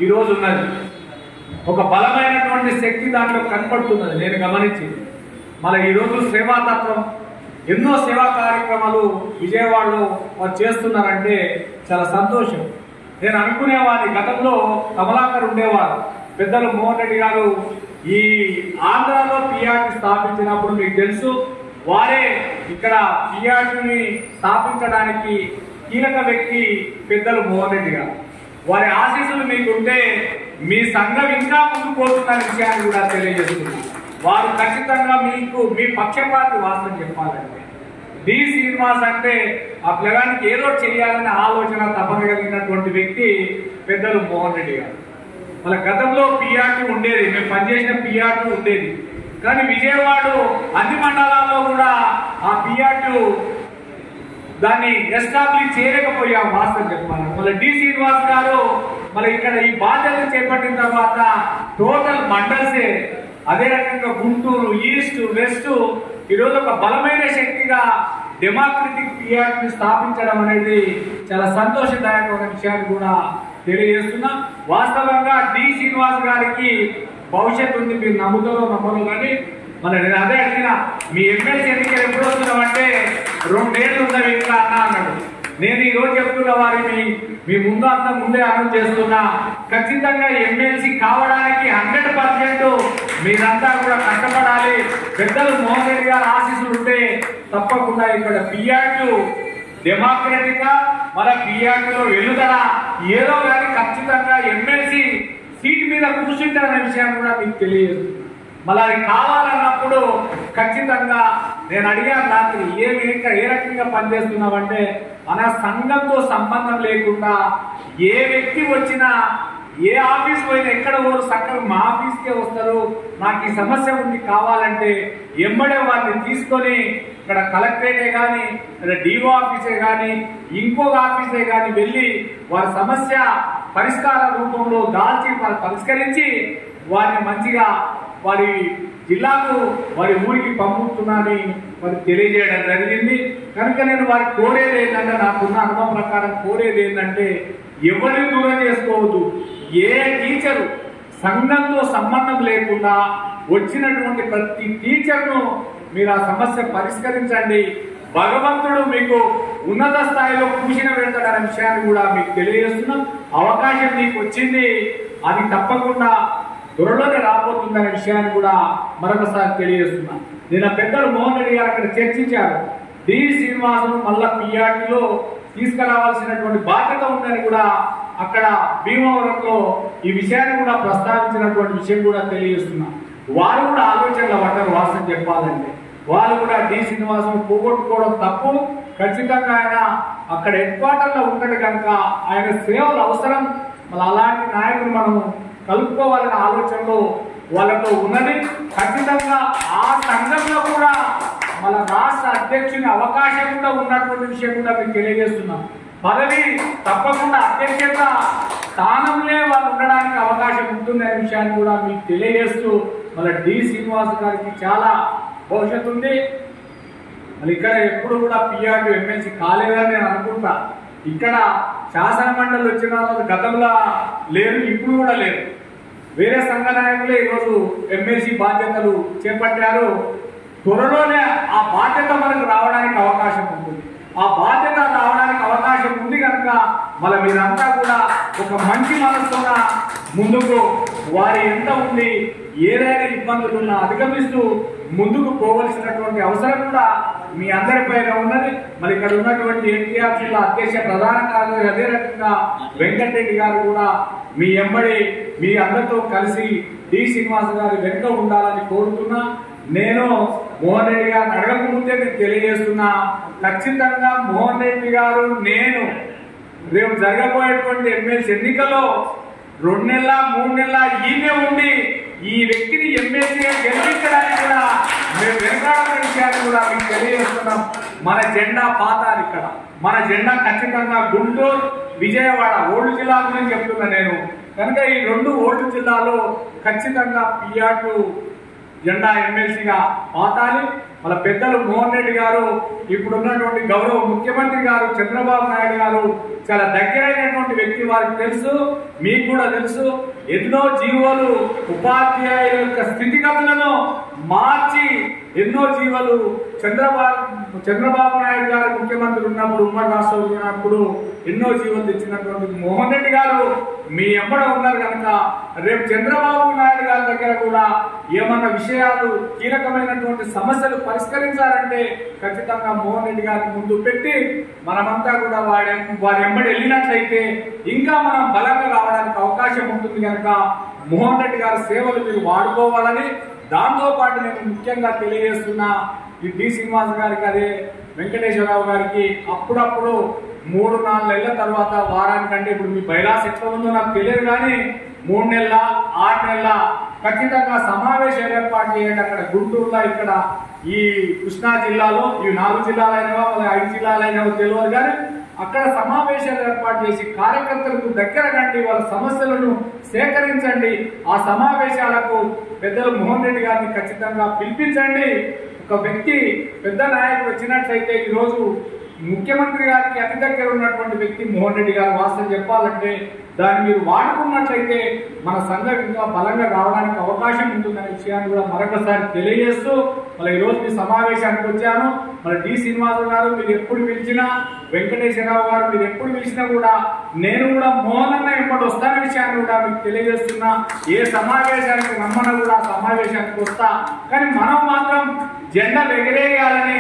ఈరోజు ఉన్నది. ఒక బలమైనటువంటి శక్తి దాంట్లో కనపడుతున్నది నేను గమనించింది. మళ్ళీ ఈరోజు సేవాతత్వం, ఎన్నో సేవా కార్యక్రమాలు విజయవాడలో వారు చేస్తున్నారంటే చాలా సంతోషం. నేను అనుకునేవాడిని, గతంలో కమలాకర్ ఉండేవారు, పెద్దలు మోహన్ రెడ్డి గారు ఈ ఆంధ్రాలో పిఆర్టీ స్థాపించినప్పుడు మీకు తెలుసు, వారే ఇక్కడ పిఆర్టీని స్థాపించడానికి కీలక వ్యక్తి పెద్దలు మోహన్ రెడ్డి గారు. వారి ఆశీస్సులు మీకుంటే మీ సంఘం ఇంకా ముందుకు పోతున్న విషయాన్ని కూడా తెలియజేస్తున్నారు. వారు ఖచ్చితంగా మీకు మీ పక్షపాతి. వాస్తవం చెప్పాలంటే డి శ్రీనివాస్ అంటే ఆ పిల్లగానికి ఏదో చేయాలనే ఆలోచన తపన కలిగినటువంటి వ్యక్తి పెద్దలు మోహన్ రెడ్డి గారు. వాళ్ళ గతంలో పిఆర్టీ ఉండేది, మేము పనిచేసిన పిఆర్టీ ఉండేది, కానీ విజయవాడ అన్ని మండలాల్లో కూడా ఆ పిఆర్టీ దాన్ని ఎస్టాబ్లిష్ చేయలేకపోయాం. వాస్తవం చెప్పాలి. మళ్ళీ డి శ్రీనివాస్ గారు మళ్ళీ ఇక్కడ ఈ బాధ్యతలు చేపట్టిన తర్వాత టోటల్ మండల్సే, అదే రకంగా గుంటూరు, ఈస్ట్, వెస్ట్ ఈరోజు ఒక బలమైన శక్తిగా డెమోక్రటిక్ పిఆర్టీని స్థాపించడం అనేది చాలా సంతోషదాయకమైన విషయాన్ని కూడా తెలియజేస్తున్నా. వాస్తవంగా డి శ్రీనివాస్ గారికి భవిష్యత్తు ఉంది, మీరు నమ్ముతారో నమ్మరు, కానీ మళ్ళీ నేను అదే అడిగిన, మీ ఎమ్మెల్సీ ఎన్నికలు ఎప్పుడు వస్తున్నామంటే 2 ఏళ్ళు ఉన్నవి ఇంకా అన్నాడు. నేను ఈ రోజు చెప్తున్న వారిని మీ ముందు అంతా ముందే అనౌన్స్ చేస్తున్నా, ఖచ్చితంగా ఎమ్మెల్సీ కావడానికి 100% మీరంతా కూడా కష్టపడాలి. పెద్దలు మోహన్ రెడ్డి గారు ఆశీస్సులు ఉంటే తప్పకుండా ఇక్కడ పిఆర్టీ డెమోక్రటిక్ గా మన పిఆర్టీలో వెళ్లుదల ఏదో కానీ ఖచ్చితంగా ఎమ్మెల్సీ సీట్ మీద కూర్చుంటారనే విషయాన్ని కూడా మీకు తెలియజేస్తుంది. మళ్ళీ అది కావాలన్నప్పుడు ఖచ్చితంగా నేను అడిగాను రాత్రి ఏ రకంగా పనిచేస్తున్నావంటే మన సంఘంతో సంబంధం లేకుండా ఏ వ్యక్తి వచ్చినా ఏ ఆఫీస్ పోయినా ఎక్కడ పోరు చక్కగా మా ఆఫీస్కే వస్తారు, నాకు ఈ సమస్య ఉంది కావాలంటే ఎమ్మడే వారిని తీసుకొని ఇక్కడ కలెక్టరేటే కానీ డిఓ ఆఫీసే కానీ ఇంకొక ఆఫీసే కానీ వెళ్ళి వారి సమస్య పరిష్కార రూపంలో దాల్చి పరిష్కరించి వారిని మంచిగా వారి జిల్లాకు వారి ఊరికి పంపుతున్నానని వారికి తెలియజేయడం జరిగింది. కనుక నేను వారికి కోరేది ఏంటంటే, నాకున్న అనుభవం ప్రకారం కోరేది ఏంటంటే, ఎవరిని దూరం చేసుకోవద్దు. ఏ టీచరు సంఘంతో సంబంధం లేకుండా వచ్చినటువంటి ప్రతి టీచర్ను మీరు ఆ సమస్య పరిష్కరించండి. భగవంతుడు మీకు ఉన్నత స్థాయిలో కూర్చిన పెడతాడనే విషయాన్ని కూడా మీకు తెలియజేస్తున్నాం. అవకాశం మీకు వచ్చింది, అది తప్పకుండా త్వరలోనే రాబోతుందనే విషయాన్ని కూడా మరొకసారి తెలియజేస్తున్నాం. నిన్న పెద్దలు మోహన్ రెడ్డి గారు అక్కడ చర్చించారు. డి శ్రీనివాసును మళ్ళా పిఆర్టీలో తీసుకురావాల్సినటువంటి బాధ్యత ఉందని కూడా అక్కడ భీమవరంలో ఈ విషయాన్ని కూడా ప్రస్తావించినటువంటి విషయం కూడా తెలియజేస్తున్నాం. వారు కూడా ఆలోచనలు పడ్డారు. వాస్తవం చెప్పాలంటే వారు కూడా డి శ్రీనివాసును పోగొట్టుకోవడం తప్పు. ఖచ్చితంగా ఆయన అక్కడ హెడ్ క్వార్టర్లో ఉంటాడు కనుక ఆయన సేవలు అవసరం. మళ్ళీ అలాంటి నాయకులు మనం కలుపుకోవాలనే ఆలోచనలో వాళ్ళతో ఉన్నది. ఖచ్చితంగా ఆ సంఘంలో కూడా మన రాష్ట్ర అధ్యక్షుని అవకాశం కూడా ఉన్నటువంటి విషయం కూడా మీకు తెలియజేస్తున్నాం. పదవి తప్పకుండా అధ్యక్షత స్థానంలో వాళ్ళు ఉండడానికి అవకాశం ఉంటుందనే విషయాన్ని కూడా మీకు తెలియజేస్తూ మళ్ళీ డి శ్రీనివాస్ గారికి చాలా భవిష్యత్తు ఉంది. మళ్ళీ ఇక్కడ ఎప్పుడు కూడా పిఆర్టీ ఎమ్మెల్సీ కాలేదని నేను అనుకుంటా. ఇక్కడ శాసన మండలి వచ్చిన గతంలో లేరు, ఇప్పుడు కూడా లేరు. వేరే సంఘ నాయకులే ఈరోజు ఎమ్మెల్సీ బాధ్యతలు చేపట్టారు. త్వరలోనే ఆ బాధ్యత మనకు రావడానికి అవకాశం ఉంటుంది. ఆ బాధ్యత రావడానికి అవకాశం ఉంది కనుక మళ్ళీ మీరంతా కూడా ఒక మంచి మనసున్న ముందుకు వారి ఎంత ఉంది ఏదైనా ఇబ్బందులున్నా అధిగమిస్తూ ముందుకు పోవలసినటువంటి అవసరం కూడా మీ అందరిపైన ఉన్నది. మరి ఇక్కడ ఉన్నటువంటి ఎన్టీఆర్ జిల్లా అధ్యక్ష ప్రధాన కార్యదర్శి అదే రకంగా వెంకటరెడ్డి గారు కూడా మీ ఎంబడి మీ అందరితో కలిసి డి శ్రీనివాస్ గారి వెనుక ఉండాలని కోరుతున్నా. నేను మోహన్ రెడ్డి గారిని అడగకముందే నేను తెలియజేస్తున్నా, ఖచ్చితంగా మోహన్ రెడ్డి గారు నేను రేపు జరగబోయేటువంటి ఎమ్మెల్సీ ఎన్నికల్లో 2 నెలల 3 నెలల ఈయనే ఉండి ఈ వ్యక్తిని ఎమ్మెల్సీగా గెలిపించడానికి కూడా మేము వెనకాడని విషయాన్ని కూడా మీకు తెలియజేస్తున్నాం. మన జెండా పాతారు ఇక్కడ. మన జెండా ఖచ్చితంగా గుంటూరు విజయవాడ ఓల్డ్ జిల్లా గురించి చెప్తున్నా నేను. కనుక ఈ 2 ఓల్డ్ జిల్లాలో ఖచ్చితంగా పిఆర్టీ జెండా ఎమ్మెల్సీగా పాతాలి. వాళ్ళ పెద్దలు మోహన్ రెడ్డి గారు, ఇప్పుడు ఉన్నటువంటి గౌరవ ముఖ్యమంత్రి గారు చంద్రబాబు నాయుడు గారు చాలా దగ్గరైనటువంటి వ్యక్తి. వారికి తెలుసు, మీకు కూడా తెలుసు. ఎన్నో జీవోలు ఉపాధ్యాయుల యొక్క స్థితిగతులను మార్చి ఎన్నో జీవోలు చంద్రబాబు నాయుడు గారు ముఖ్యమంత్రి ఉన్నప్పుడు ఉమ్మడి రాష్ట్రంలో ఉన్నప్పుడు ఎన్నో జీవోలు తెచ్చినటువంటి మోహన్ రెడ్డి గారు మీ ఎంబడ ఉన్నారు కనుక రేపు చంద్రబాబు నాయుడు గారి దగ్గర కూడా ఏమన్నా విషయాలు కీలకమైనటువంటి సమస్యలు పరిష్కరించాలంటే ఖచ్చితంగా మోహన్ రెడ్డి గారిని ముందు పెట్టి మనమంతా కూడా వారి ఎంబడి వెళ్ళినట్లయితే ఇంకా మనం బలంగా రావడానికి అవకాశం ఉంటుంది కనుక మోహన్ రెడ్డి గారి సేవలు మీరు వాడుకోవాలని, దాంతో పాటు నేను ముఖ్యంగా తెలియజేస్తున్నా ఈ డి శ్రీనివాస్ గారికి అదే వెంకటేశ్వరరావు గారికి అప్పుడప్పుడు 3-4 నెలల తర్వాత వారానికంటే ఇప్పుడు మీ బైలాస్ ఎట్లా ఉందో నాకు తెలియదు కానీ 3 నెలల 6 నెలల ఖచ్చితంగా సమావేశాలు ఏర్పాటు చేయండి. అక్కడ గుంటూరులో ఇక్కడ ఈ కృష్ణా జిల్లాలో ఈ 4 జిల్లాలైనవో 5 జిల్లాలైనవో తెలియదు కానీ అక్కడ సమావేశాలు ఏర్పాటు చేసి కార్యకర్తలకు దగ్గర కండి వాళ్ళ సమస్యలను సేకరించండి. ఆ సమావేశాలకు పెద్దలు మోహన్ రెడ్డి గారిని ఖచ్చితంగా పిలిపించండి. ఒక వ్యక్తి పెద్ద నాయకుడు వచ్చినట్లయితే ఈరోజు ముఖ్యమంత్రి గారికి అతి దగ్గర ఉన్నటువంటి వ్యక్తి మోహన్ రెడ్డి గారు. వాస్తవం చెప్పాలంటే దాన్ని మీరు వాడుకున్నట్లయితే మన సంఘం ఇంకా బలంగా రావడానికి అవకాశం ఉంటుందనే విషయాన్ని కూడా మరొకసారి తెలియజేస్తూ మళ్ళీ ఈరోజు మీ సమావేశానికి వచ్చాను. మరి డి శ్రీనివాస్ గారు మీరు ఎప్పుడు పిలిచినా, వెంకటేశ్వరరావు గారు మీరు ఎప్పుడు పిలిచినా కూడా నేను కూడా మోహన్ అన్న ఎప్పుడు వస్తాన విషయాన్ని విషయాన్ని కూడా మీకు తెలియజేస్తున్నా. ఏ సమావేశానికి రమ్మన్నా కూడా సమావేశానికి వస్తా, కానీ మనం మాత్రం జెండా ఎగరేయాలని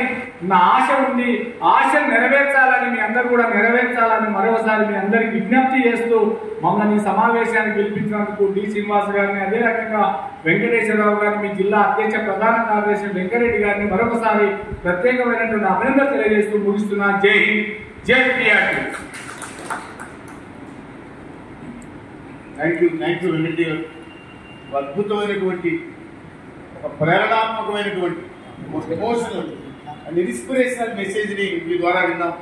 నా ఆశ ఉంది. ఆశ నెరవేర్చాలని మీ అందరూ కూడా నెరవేర్చాలని మరోసారి మీ అందరికి విజ్ఞప్తి చేస్తూ మమ్మల్ని సమావేశానికి పిలిపించినందుకు డి శ్రీనివాస్ గారిని, అదే రకంగా వెంకటేశ్వరరావు గారిని, మీ జిల్లా అధ్యక్ష ప్రధాన కార్యదర్శి వెంకరెడ్డి గారిని మరొకసారి ప్రత్యేకమైనటువంటి అభినందన తెలియజేస్తూ ముగిస్తున్నా. జై హింద్, జై పిఆర్టీ. థ్యాంక్ యూ వెంకటరెడ్డి గారు. అద్భుతమైనటువంటి ఒక ప్రేరణాత్మకమైనటువంటి ఎమోషనల్ అండ్ ఇన్స్పిరేషనల్ మెసేజ్ని మీ ద్వారా విన్నాం.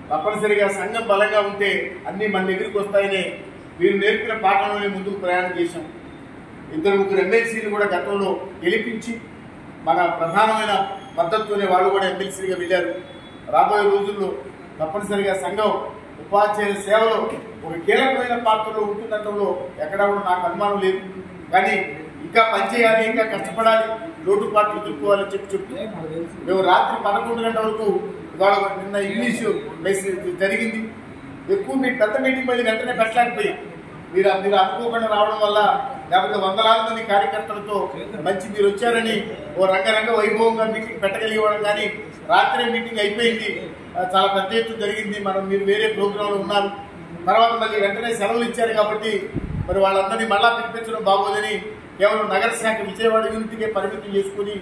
తప్పనిసరిగా సంఘం బలంగా ఉంటే అన్నీ మన దగ్గరికి వస్తాయని మీరు నేర్పిన పాఠంలోనే ముందుకు ప్రయాణం చేశాం. 2-3 ఎమ్మెల్సీలు కూడా గతంలో గెలిపించి మన ప్రధానమైన మద్దతుతోనే వాళ్ళు కూడా ఎమ్మెల్సీగా వెళ్ళారు. రాబోయే రోజుల్లో తప్పనిసరిగా సంఘం ఉపాధ్యాయుల సేవలో ఒక కీలకమైన పాత్రలో ఉంటుండటంలో ఎక్కడా కూడా నాకు అనుమానం లేదు. కానీ ఇంకా పనిచేయాలి, ఇంకా కష్టపడాలి, లోటుపాట్లు ఎదుర్కోవాలని చెప్తూ మేము రాత్రి 11 గంటల వరకు ఇవాళ నిన్న ఇంగ్లీషు మెసేజ్ జరిగింది. ఎక్కువ మీ పెద్ద మీటింగ్ మళ్ళీ వెంటనే పెట్టలేకపోయాం. మీరు అనుకోకుండా రావడం వల్ల, లేకపోతే వందలాది మంది కార్యకర్తలతో మంచి మీరు వచ్చారని ఓ రంగరంగ వైభవంగా మీటింగ్ పెట్టగలిగేవాడు. కానీ రాత్రి మీటింగ్ అయిపోయింది, చాలా పెద్ద ఎత్తున జరిగింది. మీరు వేరే ప్రోగ్రాంలో ఉన్నారు. తర్వాత మళ్ళీ వెంటనే సెలవులు ఇచ్చారు కాబట్టి మరి వాళ్ళందరినీ మళ్ళా పిలిపించడం బాగోదని కేవలం నగర శాఖ విజయవాడ యూనిట్కే పరిమితం చేసుకుని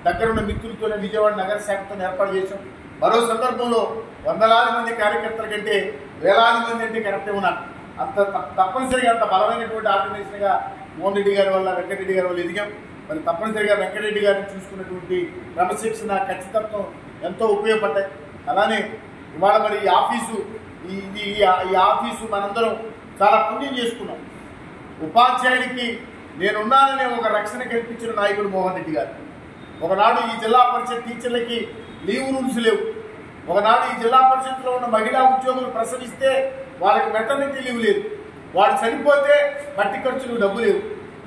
దగ్గరున్న మిత్రులతోనే విజయవాడ నగర శాఖతో ఏర్పాటు చేశాం. మరో సందర్భంలో వందలాది మంది కార్యకర్తల కంటే వేలాది మంది అంటే కరెక్టే ఉన్నారు. అంత తప్పనిసరిగా అంత బలమైనటువంటి ఆర్గనైజేషన్గా మోహన్ రెడ్డి గారి వల్ల, వెంకటరెడ్డి గారి వల్ల ఎదిగాం. మరి తప్పనిసరిగా వెంకటరెడ్డి గారిని చూసుకున్నటువంటి క్రమశిక్షణ, ఖచ్చితత్వం ఎంతో ఉపయోగపడ్డాయి. అలానే ఇవాళ మరి ఈ ఆఫీసు ఈ ఆఫీసు మనందరం చాలా పుణ్యం చేసుకున్నాం. ఉపాధ్యాయుడికి నేనున్నాననే ఒక రక్షణ కల్పించిన నాయకుడు మోహన్ రెడ్డి గారు. ఒకనాడు ఈ జిల్లా పరిషత్ టీచర్లకి లీవ్ రూల్స్ లేవు. ఒకనాడు ఈ జిల్లా పరిషత్లో ఉన్న మహిళా ఉద్యోగులు ప్రసవిస్తే వాళ్ళకి మెటర్నిటీ లీవ్ లేదు. వాడు చనిపోతే బట్టి ఖర్చులు డబ్బు లేవు.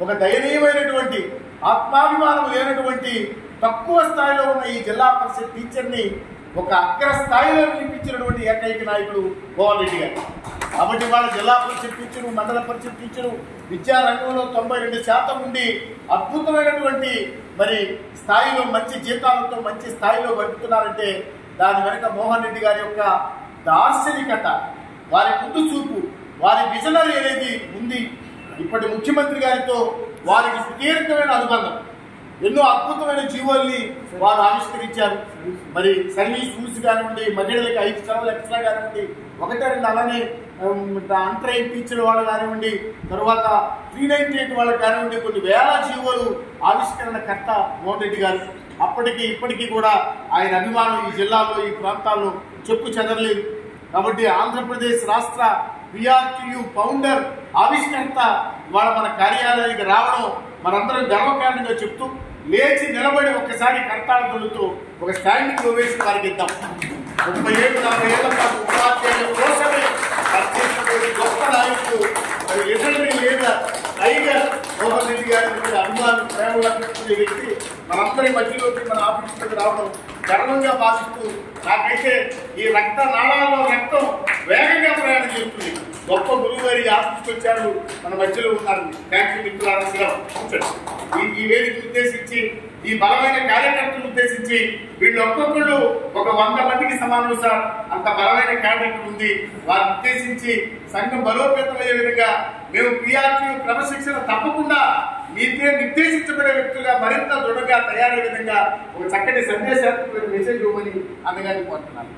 ఒక దయనీయమైనటువంటి ఆత్మాభిమానం లేనటువంటి తక్కువ స్థాయిలో ఉన్న ఈ జిల్లా పరిషత్ టీచర్ని ఒక అగ్ర స్థాయిలో నిలిపించినటువంటి ఏకైక నాయకుడు మోహన్ రెడ్డి గారు. కాబట్టి వాళ్ళ జిల్లా పరిషత్ టీచరు, మండల పరిషత్ టీచరు విద్యారంగంలో 92% ఉండి అద్భుతమైనటువంటి మరి స్థాయిలో మంచి జీతాలతో మంచి స్థాయిలో బతుకుతున్నారంటే దాని వెనక మోహన్ రెడ్డి గారి యొక్క దార్శనికత, వారి ముందు చూపు, వారి విజనరీ అనేది ఉంది. ఇప్పటి ముఖ్యమంత్రి గారితో వారికి సుదీర్ఘమైన అనుబంధం. ఎన్నో అద్భుతమైన జీవోల్ని వారు ఆవిష్కరించారు. మరి సర్వీస్ రూల్స్ కానివ్వండి, మహిళలకి 5 సెలవులు ఎక్స్ట్రా కానివ్వండి, 1-2 అలానే అంతరైన్ టీచర్ వాళ్ళు కానివ్వండి, తర్వాత 398 వాళ్ళకి కానివ్వండి, కొన్ని వేల జీవోలు ఆవిష్కరణకర్త మోహన్ రెడ్డి గారు. అప్పటికి ఇప్పటికీ కూడా ఆయన అభిమానం ఈ జిల్లాలో, ఈ ప్రాంతాల్లో చెప్పు చెదరలేదు. కాబట్టి ఆంధ్రప్రదేశ్ రాష్ట్ర పిఆర్టీయు ఫౌండర్, ఆవిష్కర్త ఇవాళ మన కార్యాలయానికి రావడం మనందరం గర్వకారణంగా చెప్తూ లేచి నిలబడి ఒక్కసారి కర్తాళ తొలుతూ ఒక స్టాండింగ్ ఓవేషన్ వారికి ఇద్దాం. 37-40 ఏళ్ల పాటు ఉపాధ్యాయుల కోసమే పనిచేసినటువంటి గొప్ప నాయకుడు, మరి legendary leader, tiger Mohan Reddy గారి అభిమానులు, ప్రేమలు అనిపించుకునే వ్యక్తి మనందరి మధ్యలోకి మన ఆఫీసులోకి రావడం గర్వంగా భావిస్తూ, నాకైతే ఈ రక్త నాళాల్లో రక్తం వేగంగా ప్రయాణం చేస్తుంది. గొప్ప గురువు గారి ఆఫీస్కి వచ్చారు, మన మధ్యలో ఉన్నారు. థ్యాంక్ యూ మిత్రులారా. ఈ వేదిక ఉద్దేశించి, ఈ బలమైన కార్యకర్తలు ఉద్దేశించి, వీళ్ళు ఒక్కొక్కళ్ళు ఒక 100 మందికి సమానం సార్, అంత బలమైన క్యాడర్ ఉంది. వారిని ఉద్దేశించి సంఘం బలోపేతమయ్యే విధంగా మేము పిఆర్టీ క్రమశిక్షణ తప్పకుండా మీకే నిర్దేశించబడే వ్యక్తులుగా మరింత దృఢంగా తయారయ్యే విధంగా ఒక చక్కటి సందేశాత్మక మెసేజ్ ఇవ్వమని అన్నగారిని కోరుతున్నాను.